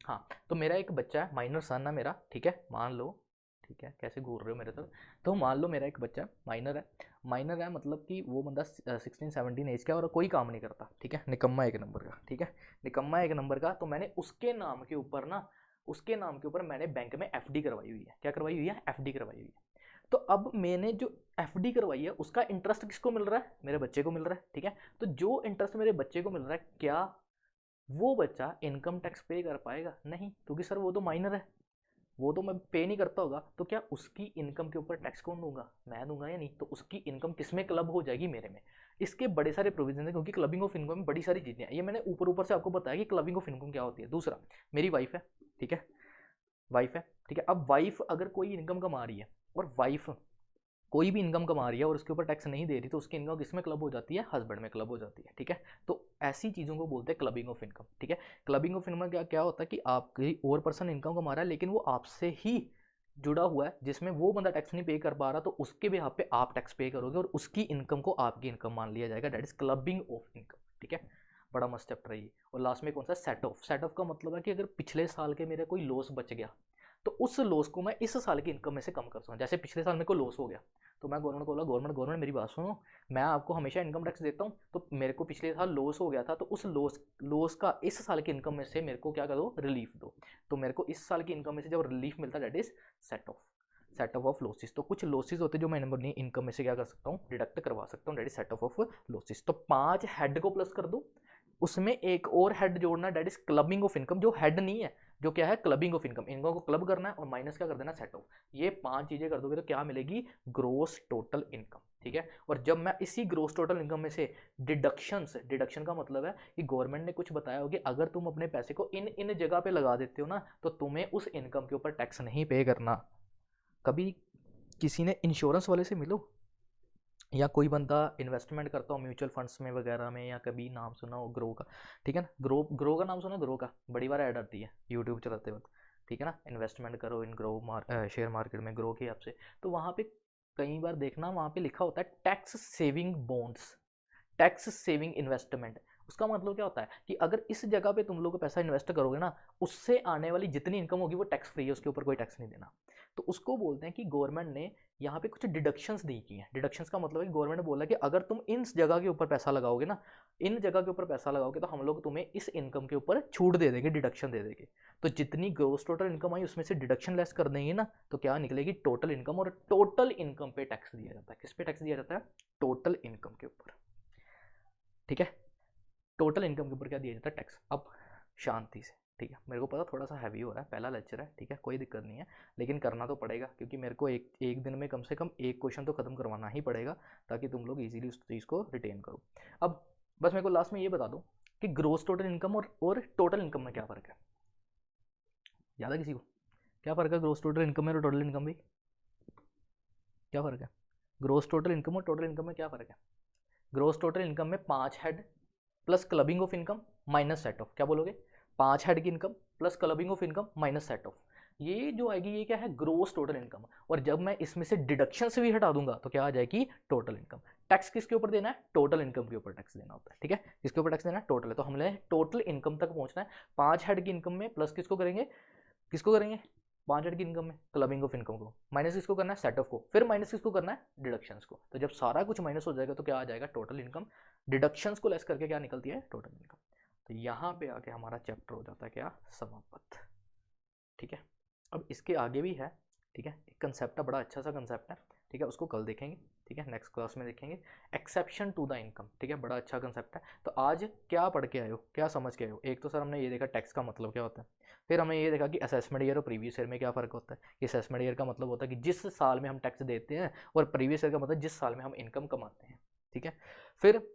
हाँ, तो मेरा एक बच्चा है, माइनर सन है मेरा, ठीक है, मान लो, ठीक है, कैसे घूर रहे हो मेरे तरफ, तो मान लो मेरा एक बच्चा माइनर है मतलब कि वो बंदा 16-17 एज का और कोई काम नहीं करता, ठीक है, निकम्मा एक नंबर का, ठीक है, निकम्मा एक नंबर का। तो मैंने उसके नाम के ऊपर मैंने बैंक में एफडी करवाई हुई है। क्या करवाई हुई है? एफडी करवाई हुई है। तो अब मैंने जो एफडी करवाई है उसका इंटरेस्ट किसको मिल रहा है? मेरे बच्चे को मिल रहा है, ठीक है। तो जो इंटरेस्ट मेरे बच्चे को मिल रहा है, क्या वो बच्चा इनकम टैक्स पे कर पाएगा? नहीं, क्योंकि सर वो तो माइनर है, वो तो मैं पे नहीं करता होगा। तो क्या उसकी इनकम के ऊपर टैक्स कौन दूंगा? मैं दूंगा या नहीं? तो उसकी इनकम किस में क्लब हो जाएगी? मेरे में। इसके बड़े सारे प्रोविजन है, क्योंकि क्लबिंग ऑफ इनकम में बड़ी सारी चीजें हैं। ये मैंने ऊपर ऊपर से आपको बताया कि क्लबिंग ऑफ इनकम क्या होती है। दूसरा, मेरी वाइफ है, ठीक है, वाइफ है, ठीक है। अब वाइफ अगर कोई इनकम कमा रही है और वाइफ कोई भी इनकम कमा रही है और उसके ऊपर टैक्स नहीं दे रही, तो उसकी इनकम किस में क्लब हो जाती है? हस्बैंड में क्लब हो जाती है, ठीक है। तो ऐसी चीज़ों को बोलते हैं क्लबिंग ऑफ इनकम, ठीक है। क्लबिंग ऑफ इनकम क्या क्या होता है कि आपकी और पर्सन इनकम कमा रहा है लेकिन वो आपसे ही जुड़ा हुआ है, जिसमें वो बंदा टैक्स नहीं पे कर पा रहा, तो उसके बिहाफ पे आप टैक्स पे करोगे और उसकी इनकम को आपकी इनकम मान लिया जाएगा। That is clubbing of income, ठीक है। बड़ा मस्त चैप्टर है ये। और लास्ट में कौन सा? Set of. सेट ऑफ का मतलब है कि अगर पिछले साल के मेरे कोई लॉस बच गया, तो उस लॉस को मैं इस साल की इनकम में से कम कर सकूँ। जैसे पिछले साल मेरे को लॉस हो गया, तो मैं गवर्नमेंट को बोला, गवर्नमेंट मेरी बात सुनो, मैं आपको हमेशा इनकम टैक्स देता हूँ, तो मेरे को पिछले साल लॉस हो गया था, तो उस लॉस का इस साल की इनकम में से मेरे को क्या करो? रिलीफ दो। तो मेरे को इस साल की इनकम में से जब रिलीफ मिलता है, that is set of losses. तो कुछ लॉसेस होते हैं जो मैं अपनी इनकम में से क्या कर सकता हूँ? डिडक्ट करवा सकता हूँ, that is set of losses. तो 5 हेड को प्लस कर दो, उसमें एक और हेड जोड़ना, that is clubbing of income, जो हेड नहीं है, जो क्या है? Clubbing of income. इनकम को क्लब करना है और माइनस क्या कर देना? Set off. ये 5 चीजें कर दोगे तो क्या मिलेगी? ग्रोस टोटल इनकम, ठीक है। और जब मैं इसी ग्रोस टोटल इनकम में से डिडक्शन का मतलब है कि गवर्नमेंट ने कुछ बताया हो कि अगर तुम अपने पैसे को इन इन जगह पे लगा देते हो ना, तो तुम्हें उस इनकम के ऊपर टैक्स नहीं पे करना। कभी किसी ने इंश्योरेंस वाले से मिलो, या कोई बंदा इन्वेस्टमेंट करता हो म्यूचुअल फंड्स में वगैरह में, या कभी नाम सुना हो ग्रो का, ठीक है ना, ग्रो का नाम सुना? ग्रो का बड़ी बार ऐड आती है यूट्यूब चलाते वक्त, ठीक है ना। इन्वेस्टमेंट करो इन ग्रो शेयर मार्केट में, ग्रो की ऐप से। तो वहाँ पे कई बार देखना, वहाँ पे लिखा होता है tax saving bonds, tax saving investment. उसका मतलब क्या होता है कि अगर इस जगह पे तुम लोग पैसा इन्वेस्ट करोगे ना, उससे आने वाली जितनी इनकम होगी वो टैक्स फ्री है, उसके ऊपर कोई टैक्स नहीं देना। तो उसको बोलते हैं कि गवर्नमेंट ने यहाँ पे कुछ डिडक्शंस दी की हैं। डिडक्शंस का मतलब है कि गवर्नमेंट ने बोला कि अगर तुम इन जगह के ऊपर पैसा लगाओगे ना, इन जगह के ऊपर पैसा लगाओगे, तो हम लोग तुम्हें इस इनकम के ऊपर छूट दे देंगे, डिडक्शन दे देंगे। तो जितनी ग्रोस टोटल इनकम आई उसमें से डिडक्शन लेस कर देंगे ना, तो क्या निकलेगी? Total income. और टोटल इनकम पे टैक्स दिया जाता है। किस पे टैक्स दिया जाता है? टोटल इनकम के ऊपर, ठीक है। टोटल इनकम के ऊपर क्या दिया जाता है? टैक्स। अब शांति से, ठीक है, मेरे को पता थोड़ा सा हैवी हो रहा है, पहला लेक्चर है, ठीक है, कोई दिक्कत नहीं है, लेकिन करना तो पड़ेगा, क्योंकि मेरे को एक दिन में कम से कम एक क्वेश्चन तो खत्म करवाना ही पड़ेगा, ताकि तुम लोग इजीली उस चीज़ को रिटेन करो। अब बस मेरे को लास्ट में ये बता दो कि ग्रोस टोटल इनकम और टोटल इनकम में क्या फ़र्क है? याद है किसी को? क्या फ़र्क है ग्रोस टोटल इनकम में और टोटल इनकम में? क्या फ़र्क है? ग्रोस टोटल इनकम और टोटल इनकम में क्या फ़र्क है? ग्रोस टोटल इनकम में 5 head plus clubbing of income minus set off. क्या बोलोगे? 5 हेड की income plus clubbing of income minus set off. ये जो आएगी ये क्या है? Gross total income. और जब मैं इसमें से डिडक्शन से भी हटा दूंगा तो क्या आ जाएगी? Total income. टैक्स किसके ऊपर देना है? टोटल इनकम के ऊपर टैक्स देना होता है, ठीक है। किसके ऊपर टैक्स देना है? टोटल है, तो हमने टोटल इनकम तक पहुंचना है। 5 हेड की इनकम में प्लस किसको करेंगे? किसको करेंगे? 5 हेड की इनकम में क्लबिंग ऑफ इनकम को, माइनस किसको करना है? सेट ऑफ को, फिर माइनस किसको करना है? डिडक्शंस को। तो जब सारा कुछ माइनस हो जाएगा तो क्या आ जाएगा? Total income. डिडक्शंस को लेस करके क्या निकलती है? Total income. तो यहाँ पे आके हमारा चैप्टर हो जाता है क्या? समाप्त, ठीक है। अब इसके आगे भी है, ठीक है, एक कंसेप्ट है, बड़ा अच्छा सा कंसेप्ट है, ठीक है, उसको कल देखेंगे, ठीक है, नेक्स्ट क्लास में देखेंगे। एक्सेप्शन टू द इनकम, ठीक है, बड़ा अच्छा कंसेप्ट है। तो आज क्या पढ़ के आए हो, क्या समझ के आए हो? एक तो सर हमने ये देखा टैक्स का मतलब क्या होता है, फिर हमने ये देखा कि असेसमेंट ईयर और प्रीवियस ईयर में क्या फ़र्क होता है। कि असेसमेंट ईयर का मतलब होता है कि जिस साल में हम टैक्स देते हैं, और प्रीवियस ईयर का मतलब जिस साल में हम इनकम कमाते हैं, ठीक है। फिर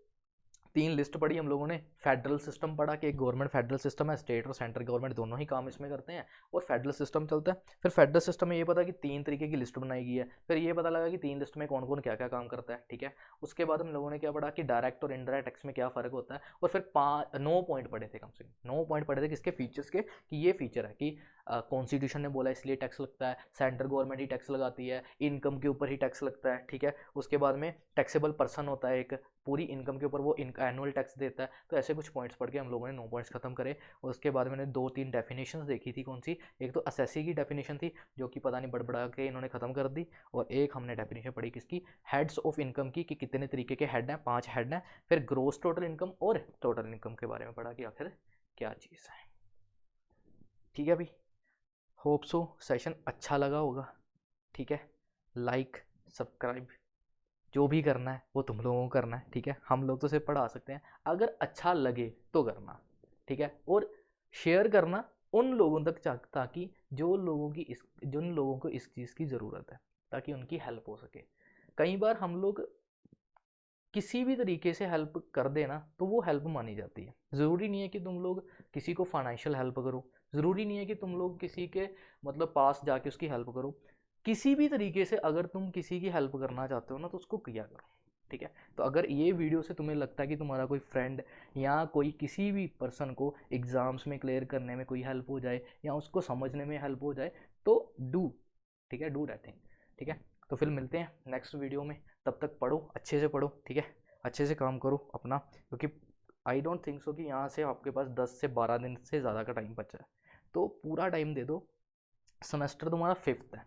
3 लिस्ट पढ़ी हम लोगों ने। फेडरल सिस्टम पढ़ा कि एक गवर्नमेंट फेडरल सिस्टम है, स्टेट और सेंट्रल गवर्नमेंट दोनों ही काम इसमें करते हैं, और फेडरल सिस्टम चलता है। फिर फेडरल सिस्टम में ये पता कि 3 तरीके की लिस्ट बनाई गई है, फिर ये पता लगा कि 3 लिस्ट में कौन कौन क्या क्या काम करता है, ठीक है। उसके बाद हम लोगों ने क्या पढ़ा कि डायरेक्ट और इनडायरेक्ट टैक्स में क्या फ़र्क होता है। और फिर 9 पॉइंट पढ़े थे, कम से कम 9 पॉइंट पढ़े थे किसके? फीचर्स के, कि ये फीचर है कि कॉन्स्टिट्यूशन ने बोला इसलिए टैक्स लगता है, सेंट्रल गवर्नमेंट ही टैक्स लगाती है, इनकम के ऊपर ही टैक्स लगता है, ठीक है। उसके बाद में टैक्सेबल पर्सन होता है एक, पूरी इनकम के ऊपर वो एनुअल टैक्स देता है। तो ऐसे कुछ पॉइंट्स पढ़ के हम लोगों ने 9 पॉइंट्स खत्म करे। और उसके बाद मैंने 2-3 डेफिनेशंस देखी थी। कौन सी? एक तो असेसी की डेफिनेशन थी जो कि पता नहीं बड़बड़ा के इन्होंने खत्म कर दी, और एक हमने डेफिनेशन पढ़ी किसकी, हेड्स ऑफ इनकम की, कि कितने तरीके के हेड हैं, 5 हेड हैं। फिर ग्रोस टोटल इनकम और टोटल इनकम के बारे में पढ़ा कि आखिर क्या चीज़ है। ठीक है भाई, होप सो सेशन अच्छा लगा होगा, ठीक है। लाइक सब्सक्राइब जो भी करना है वो तुम लोगों को करना है, ठीक है। हम लोग तो सिर्फ पढ़ा सकते हैं, अगर अच्छा लगे तो करना, ठीक है। और शेयर करना उन लोगों तक ताकि जिन लोगों को इस चीज़ की ज़रूरत है, ताकि उनकी हेल्प हो सके। कई बार हम लोग किसी भी तरीके से हेल्प कर देना तो वो हेल्प मानी जाती है। ज़रूरी नहीं है कि तुम लोग किसी को फाइनेंशियल हेल्प करो, ज़रूरी नहीं है कि तुम लोग किसी के मतलब पास जाके उसकी हेल्प करो। किसी भी तरीके से अगर तुम किसी की हेल्प करना चाहते हो ना तो उसको किया करो, ठीक है। तो अगर ये वीडियो से तुम्हें लगता है कि तुम्हारा कोई फ्रेंड या कोई किसी भी पर्सन को एग्ज़ाम्स में क्लियर करने में कोई हेल्प हो जाए या उसको समझने में हेल्प हो जाए तो डू, ठीक है, डू दैट थिंग, ठीक है। तो फिर मिलते हैं नेक्स्ट वीडियो में। तब तक पढ़ो, अच्छे से पढ़ो, ठीक है, अच्छे से काम करो अपना, क्योंकि आई डोंट थिंक सो कि यहाँ से आपके पास 10 से 12 दिन से ज़्यादा का टाइम बचा है। तो पूरा टाइम दे दो। सेमेस्टर तुम्हारा 5th है,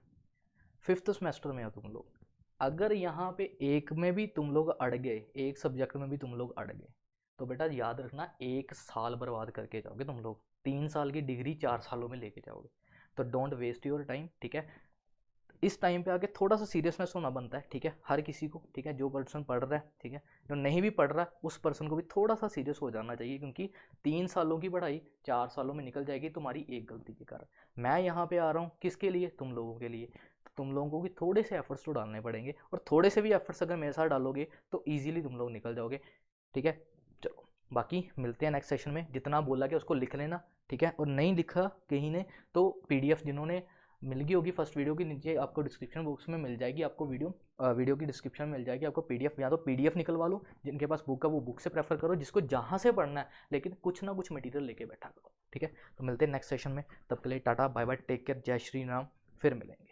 5th सेमेस्टर में हो तुम लोग। अगर यहाँ पे एक में भी तुम लोग अड़ गए, एक सब्जेक्ट में भी तुम लोग अड़ गए, तो बेटा याद रखना 1 साल बर्बाद करके जाओगे तुम लोग। 3 साल की डिग्री 4 सालों में लेके जाओगे। तो डोंट वेस्ट योर टाइम, ठीक है। इस टाइम पे आके थोड़ा सा सीरियसनेस होना बनता है, ठीक है, हर किसी को, ठीक है। जो पर्सन पढ़ रहा है, ठीक है, जो नहीं भी पढ़ रहा है उस पर्सन को भी थोड़ा सा सीरियस हो जाना चाहिए, क्योंकि 3 सालों की पढ़ाई 4 सालों में निकल जाएगी तुम्हारी एक गलती के कारण। मैं यहाँ पे आ रहा हूँ किसके लिए? तुम लोगों के लिए। तो तुम लोगों को भी थोड़े से एफर्ट्स तो डालने पड़ेंगे, और थोड़े से भी एफर्ट्स अगर मेरे साथ डालोगे तो ईजिली तुम लोग निकल जाओगे, ठीक है। चलो बाकी मिलते हैं नेक्स्ट सेशन में। जितना बोला कि उसको लिख लेना, ठीक है, और नहीं लिखा कहीं ने तो PDF जिन्होंने मिल गई होगी फर्स्ट वीडियो के नीचे आपको डिस्क्रिप्शन बॉक्स में मिल जाएगी, आपको वीडियो की डिस्क्रिप्शन में मिल जाएगी आपको PDF, या तो PDF निकलवा लो, जिनके पास बुक है वो बुक से प्रेफर करो, जिसको जहाँ से पढ़ना है, लेकिन कुछ ना कुछ मटेरियल लेके बैठा करो, ठीक है। तो मिलते हैं नेक्स्ट सेशन में, तब के लिए tata bye bye, take care, जय श्री राम, फिर मिलेंगे।